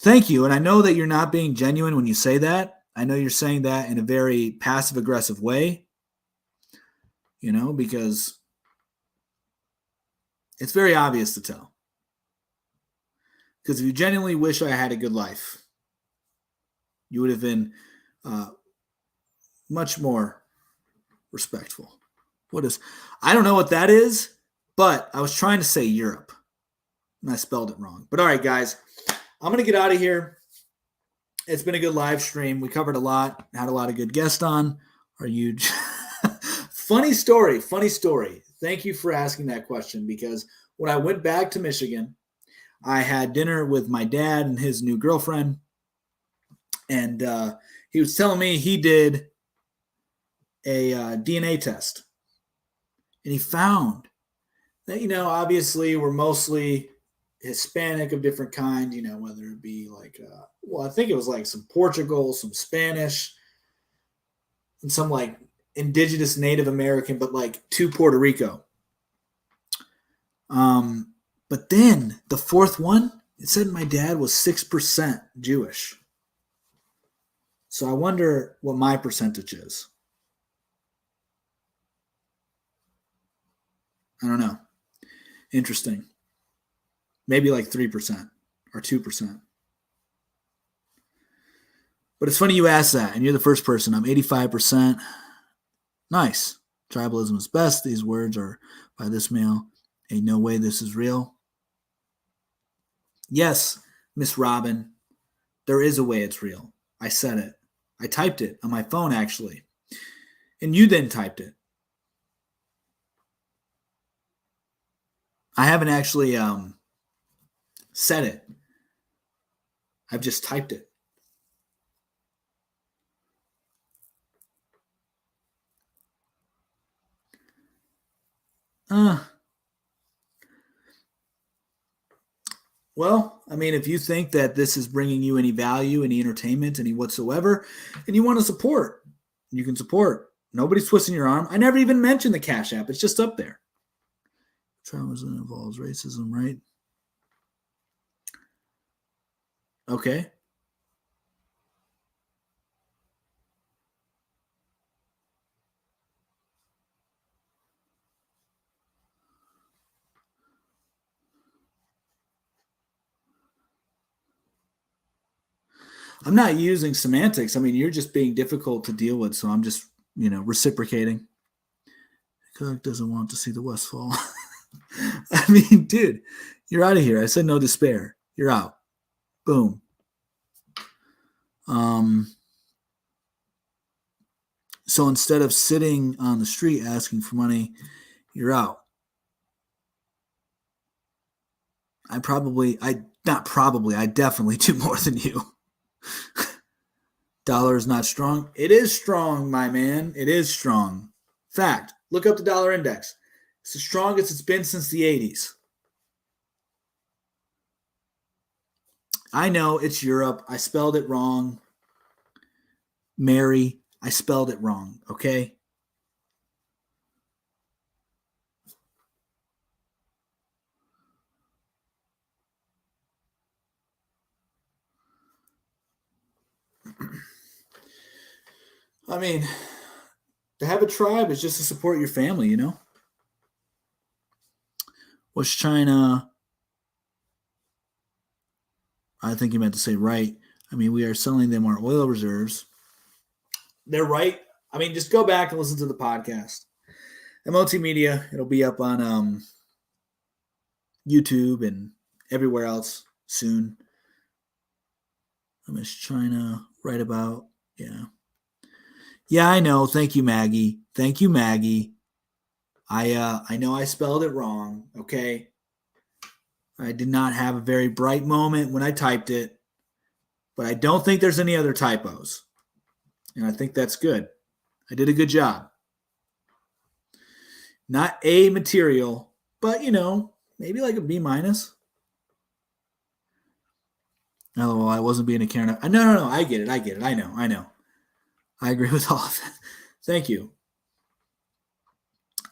Thank you. And I know that you're not being genuine when you say that. I know you're saying that in a very passive-aggressive way, because it's very obvious to tell. Because if you genuinely wish I had a good life, you would have been much more respectful. I don't know what that is, but I was trying to say Europe, and I spelled it wrong. But all right, guys, I'm going to get out of here. It's been a good live stream. We covered a lot, had a lot of good guests on. Are you funny story. Thank you for asking that question, because when I went back to Michigan, I had dinner with my dad and his new girlfriend, and he was telling me he did a DNA test, and he found that, obviously we're mostly Hispanic of different kind, whether it be like, I think it was like some Portugal, some Spanish, and some like indigenous Native American, but like to Puerto Rico. But then the fourth one, it said my dad was 6% Jewish. So I wonder what my percentage is. I don't know. Interesting. Maybe like 3% or 2%. But it's funny you asked that, and you're the first person. I'm 85%. Nice. Tribalism is best. These words are by this male. Ain't no way this is real. Yes, Miss Robin, there is a way it's real. I said it. I typed it on my phone, actually. And you then typed it. I haven't actually said it. I've just typed it. Well, I mean, if you think that this is bringing you any value, any entertainment, any whatsoever, and you want to support, you can support. Nobody's twisting your arm. I never even mentioned the Cash App. It's just up there. Traumas that involves racism, right? Okay. I'm not using semantics. I mean, you're just being difficult to deal with, so I'm just, reciprocating. Cook doesn't want to see the West fall. I mean, dude, you're out of here. I said no despair. You're out. Boom. So instead of sitting on the street asking for money, you're out. I definitely do more than you. Dollar is not strong. It is strong, my man. It is strong. Fact. Look up the dollar index. It's the strongest it's been since the 80s. I know it's Europe. I spelled it wrong. Mary, I spelled it wrong, okay? I mean, to have a tribe is just to support your family, you know? Was China... I think you meant to say right. I mean, we are selling them our oil reserves. They're right. I mean, just go back and listen to the podcast. MOT Media, it'll be up on YouTube and everywhere else soon. I miss China right about, yeah. Yeah, I know. Thank you, Maggie. Thank you, Maggie. I know I spelled it wrong, okay? I did not have a very bright moment when I typed it, but I don't think there's any other typos. And I think that's good. I did a good job. Not A material, but, maybe like a B minus. Oh, I wasn't being a Karen. No. I get it. I know. I agree with all of that. Thank you.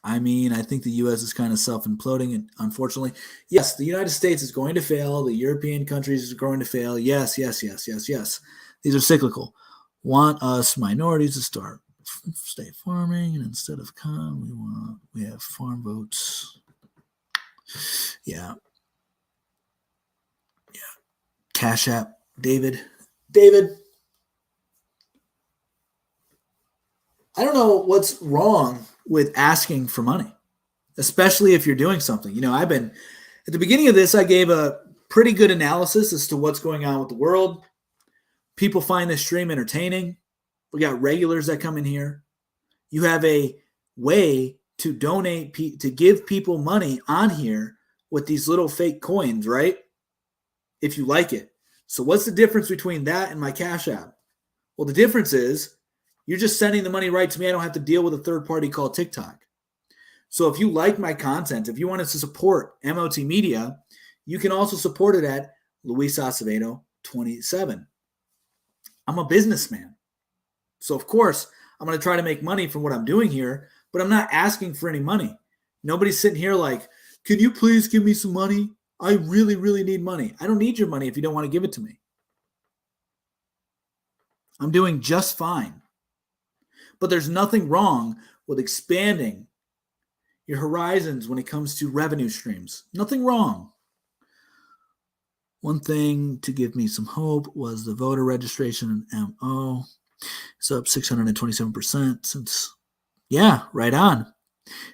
I mean, I think the U.S. is kind of self-imploding, and unfortunately, yes, the United States is going to fail. The European countries are going to fail. Yes. These are cyclical. Want us minorities to stay farming, and instead of we have farm votes. Yeah. Cash App, David. I don't know what's wrong with asking for money, especially if you're doing something. I've been at the beginning of this, I gave a pretty good analysis as to what's going on with the world. People find this stream entertaining. We got regulars that come in here. You have a way to donate, to give people money on here with these little fake coins, right? If you like it. So what's the difference between that and my Cash App? Well, the difference is you're just sending the money right to me. I don't have to deal with a third party called TikTok. So if you like my content, if you want us to support MOT Media, you can also support it at Luis Acevedo 27. I'm a businessman. So of course, I'm going to try to make money from what I'm doing here, but I'm not asking for any money. Nobody's sitting here like, can you please give me some money? I really, really need money. I don't need your money if you don't want to give it to me. I'm doing just fine. But there's nothing wrong with expanding your horizons when it comes to revenue streams. Nothing wrong. One thing to give me some hope was the voter registration in MO. It's up 627% since, right on.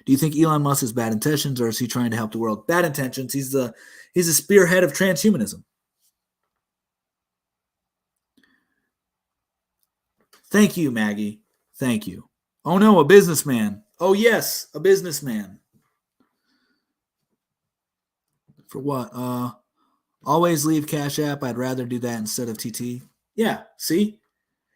Do you think Elon Musk has bad intentions, or is he trying to help the world? Bad intentions. He's a spearhead of transhumanism. Thank you, Maggie. Thank you. Oh no, a businessman. Oh yes, a businessman. For what? Always leave Cash App. I'd rather do that instead of TT. Yeah, see?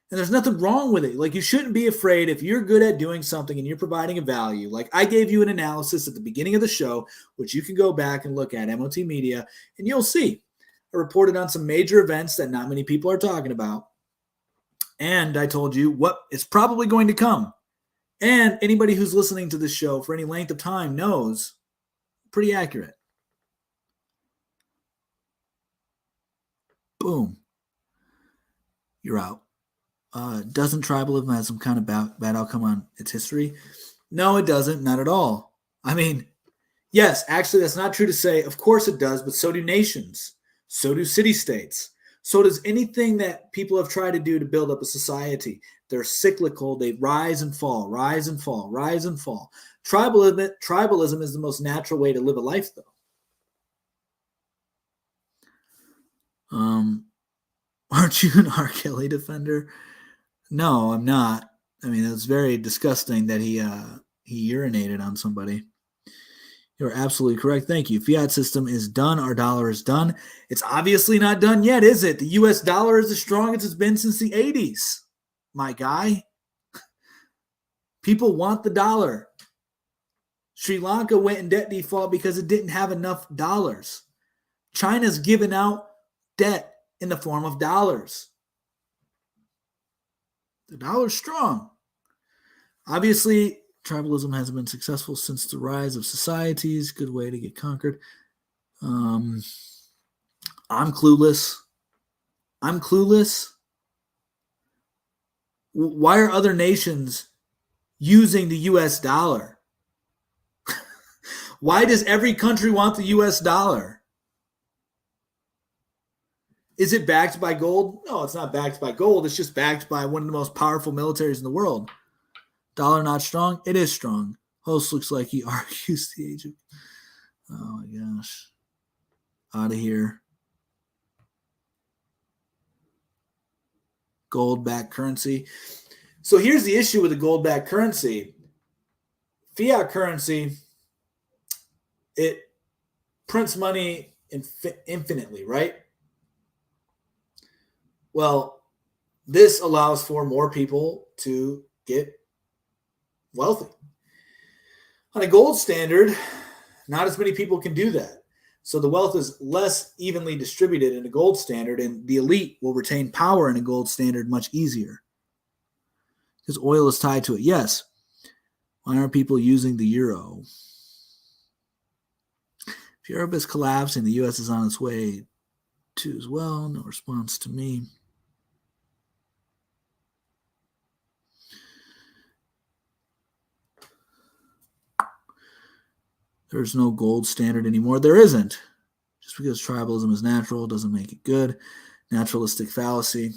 And there's nothing wrong with it. Like, you shouldn't be afraid if you're good at doing something and you're providing a value. Like, I gave you an analysis at the beginning of the show, which you can go back and look at MOT Media, and you'll see. I reported on some major events that not many people are talking about. And I told you what is probably going to come. And anybody who's listening to this show for any length of time knows, pretty accurate. Boom. You're out. Doesn't tribalism have some kind of bad outcome on its history? No, it doesn't. Not at all. I mean, yes, actually, that's not true to say. Of course it does, but so do nations. So do city-states. So does anything that people have tried to do to build up a society. They're cyclical. They rise and fall, rise and fall, rise and fall. Tribalism is the most natural way to live a life, though. Aren't you an R. Kelly defender? No, I'm not. I mean, it's very disgusting that he urinated on somebody. You're absolutely correct. Thank you. Fiat system is done. Our dollar is done. It's obviously not done yet, is it? The U.S. dollar is as strong as it's been since the 80s, my guy. People want the dollar. Sri Lanka went in debt default because it didn't have enough dollars. China's given out debt in the form of dollars. The dollar's strong. Obviously, tribalism hasn't been successful since the rise of societies. Good way to get conquered. I'm clueless. Why are other nations using the U.S. dollar? Why does every country want the U.S. dollar? Is it backed by gold? No, it's not backed by gold. It's just backed by one of the most powerful militaries in the world. Dollar not strong? It is strong. Host looks like he argues the age of... Oh, my gosh. Out of here. Gold-backed currency. So here's the issue with the gold-backed currency. Fiat currency, it prints money infinitely, right? Well, this allows for more people to get wealthy. On a gold standard, not as many people can do that. So the wealth is less evenly distributed in a gold standard, and the elite will retain power in a gold standard much easier. Because oil is tied to it. Yes. Why aren't people using the euro? If Europe is collapsing, the U.S. is on its way to as well. No response to me. There's no gold standard anymore. There isn't. Just because tribalism is natural doesn't make it good. Naturalistic fallacy.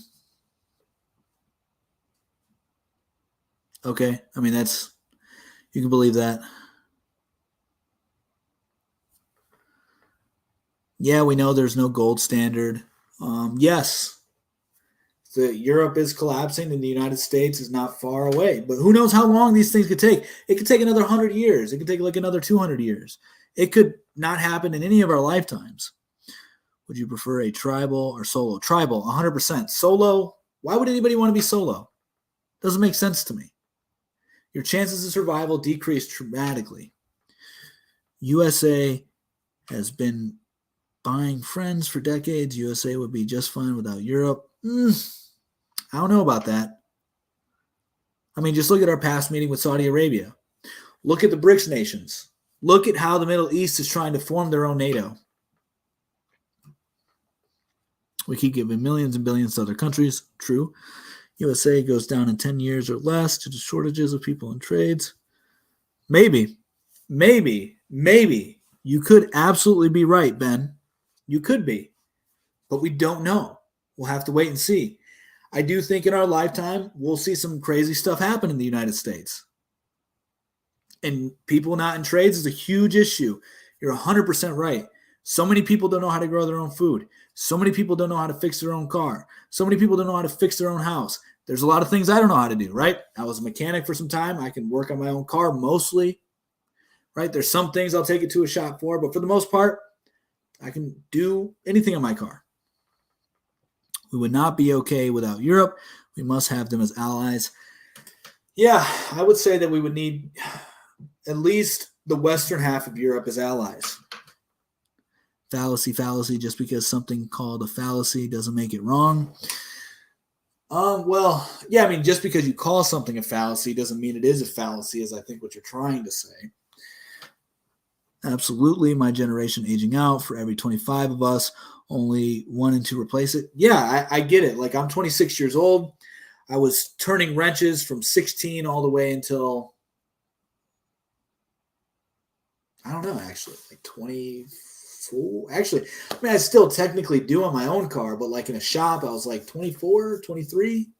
Okay. I mean, you can believe that. Yeah, we know there's no gold standard. Yes. Europe is collapsing and the United States is not far away. But who knows how long these things could take? It could take another 100 years. It could take like another 200 years. It could not happen in any of our lifetimes. Would you prefer a tribal or solo? Tribal, 100%. Solo, why would anybody want to be solo? Doesn't make sense to me. Your chances of survival decrease dramatically. USA has been buying friends for decades. USA would be just fine without Europe. I don't know about that. I mean, just look at our past meeting with Saudi Arabia. Look at the BRICS nations. Look at how the Middle East is trying to form their own NATO. We keep giving millions and billions to other countries. True. USA goes down in 10 years or less due to shortages of people and trades. Maybe. You could absolutely be right, Ben. You could be. But we don't know. We'll have to wait and see. I do think in our lifetime, we'll see some crazy stuff happen in the United States. And people not in trades is a huge issue. You're 100% right. So many people don't know how to grow their own food. So many people don't know how to fix their own car. So many people don't know how to fix their own house. There's a lot of things I don't know how to do, right? I was a mechanic for some time. I can work on my own car mostly, right? There's some things I'll take it to a shop for, but for the most part, I can do anything on my car. We would not be okay without Europe. We must have them as allies. Yeah, I would say that we would need at least the western half of Europe as allies. Fallacy. Just because something called a fallacy doesn't make it wrong. Well, yeah, I mean, just because you call something a fallacy doesn't mean it is a fallacy, is I think what you're trying to say. Absolutely, my generation aging out. For every 25 of us, only 1 in 2 replace it. Yeah, I get it. Like, I'm 26 years old. I was turning wrenches from 16 all the way until, I don't know, actually, like 24. Actually, I mean, I still technically do on my own car, but like in a shop, I was like 24, 23,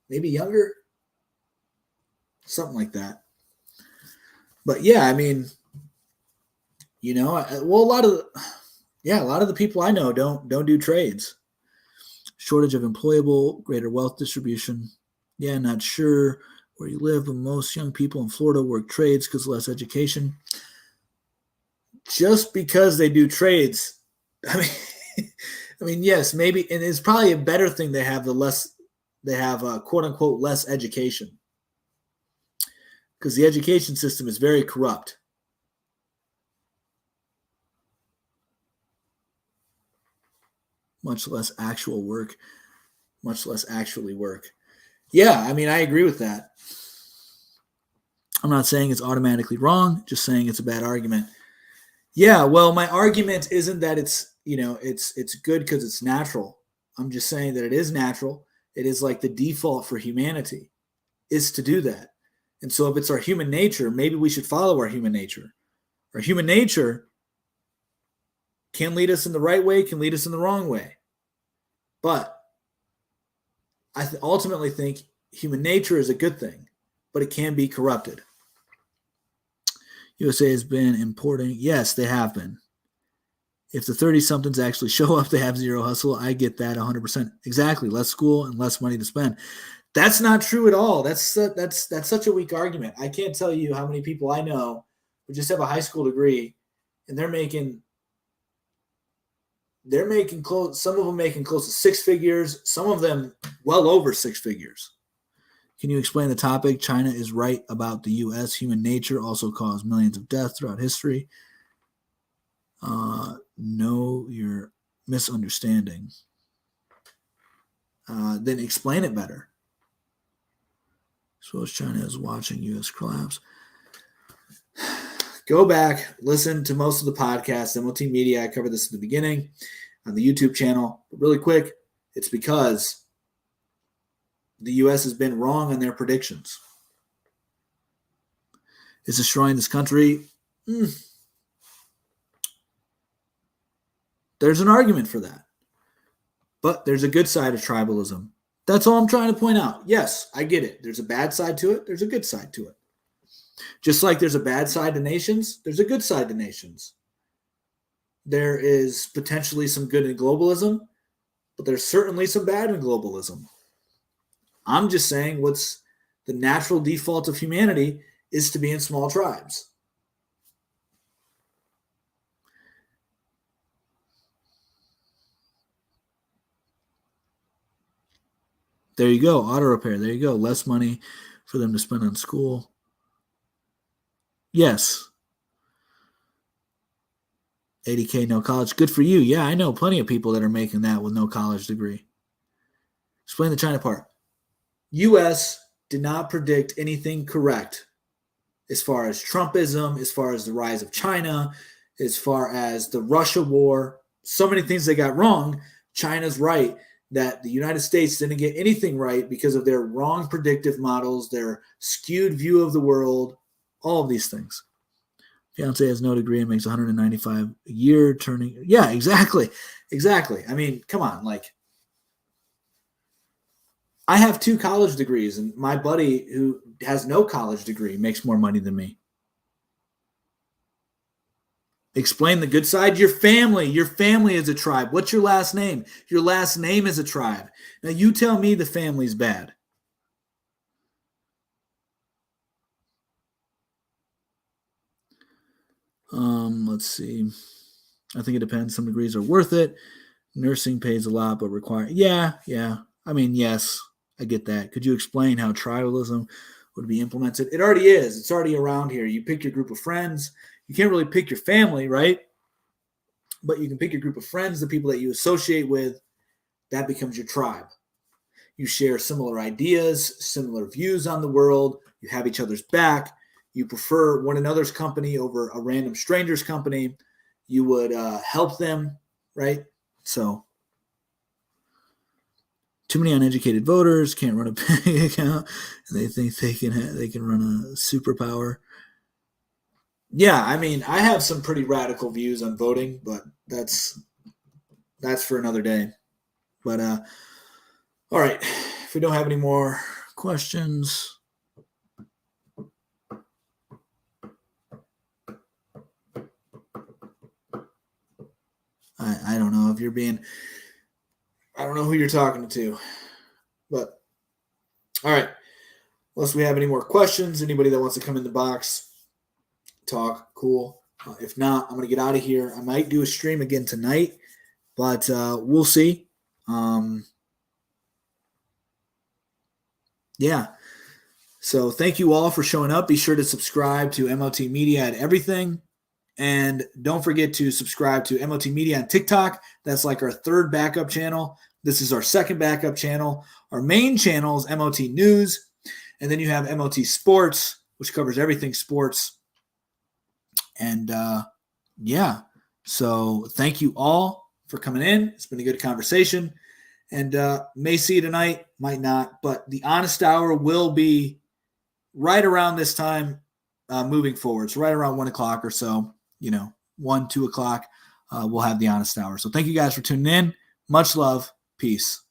maybe younger, something like that. But yeah, I mean, you know, well, a lot of the people I know don't do trades. Shortage of employable, greater wealth distribution. Yeah, not sure where you live, but most young people in Florida work trades because less education. Just because they do trades, I mean, yes, maybe, and it's probably a better thing they have quote unquote less education, because the education system is very corrupt. Much less actual work, much less actually work. Yeah, I mean, I agree with that. I'm not saying it's automatically wrong, just saying it's a bad argument. Yeah, well, my argument isn't that it's good because it's natural. I'm just saying that it is natural. It is like the default for humanity is to do that. And so if it's our human nature, maybe we should follow our human nature. Our human nature can lead us in the right way, can lead us in the wrong way. But I ultimately think human nature is a good thing, but it can be corrupted. USA has been importing. Yes, they have been. If the 30-somethings actually show up, they have zero hustle. I get that 100%. Exactly. Less school and less money to spend. That's not true at all. That's such a weak argument. I can't tell you how many people I know who just have a high school degree and they're making close. Some of them making close to 6 figures. Some of them well over 6 figures. Can you explain the topic? China is right about the U.S. Human nature also caused millions of deaths throughout history. No, you're misunderstanding. Then explain it better. Suppose China is watching U.S. collapse. Go back, listen to most of the podcasts. MOT Media, I covered this at the beginning on the YouTube channel. But really quick, it's because the U.S. has been wrong on their predictions. Is destroying this country? There's an argument for that. But there's a good side of tribalism. That's all I'm trying to point out. Yes, I get it. There's a bad side to it. There's a good side to it. Just like there's a bad side to nations, there's a good side to nations. There is potentially some good in globalism, but there's certainly some bad in globalism. I'm just saying what's the natural default of humanity is to be in small tribes. There you go. Auto repair. There you go. Less money for them to spend on school. Yes. 80K, no college. Good for you. Yeah, I know plenty of people that are making that with no college degree. Explain the China part. U.S. did not predict anything correct as far as Trumpism, as far as the rise of China, as far as the Russia war. So many things they got wrong. China's right that the United States didn't get anything right because of their wrong predictive models, their skewed view of the world, all of these things. Fiance has no degree and makes $195 a year turning. Yeah, exactly. I mean, come on. Like, I have 2 college degrees, and my buddy who has no college degree makes more money than me. Explain the good side. Your family. Your family is a tribe. What's your last name? Your last name is a tribe. Now you tell me the family's bad. Let's see. I think it depends. Some degrees are worth it. Nursing pays a lot, but require. Yeah. I mean, yes, I get that. Could you explain how tribalism would be implemented? It already is. It's already around here. You pick your group of friends. You can't really pick your family, right? But you can pick your group of friends, the people that you associate with. That becomes your tribe. You share similar ideas, similar views on the world. You have each other's back. You prefer one another's company over a random stranger's company. You would help them, right? So, too many uneducated voters can't run a bank account. They think they can run a superpower. Yeah, I mean, I have some pretty radical views on voting, but that's for another day. But all right, if we don't have any more questions. I don't know if you're being, I don't know who you're talking to, but all right. Unless we have any more questions, anybody that wants to come in the box, talk, cool. If not, I'm going to get out of here. I might do a stream again tonight, but we'll see. Yeah. So thank you all for showing up. Be sure to subscribe to MOT Media at everything. And don't forget to subscribe to MOT Media on TikTok. That's like our third backup channel. This is our second backup channel. Our main channel is MOT News. And then you have MOT Sports, which covers everything sports. And yeah, so thank you all for coming in. It's been a good conversation. And may see you tonight, might not. But the Honest Hour will be right around this time moving forward. So right around 1 o'clock or so. 1, 2 o'clock, we'll have the Honest Hour. So thank you guys for tuning in. Much love. Peace.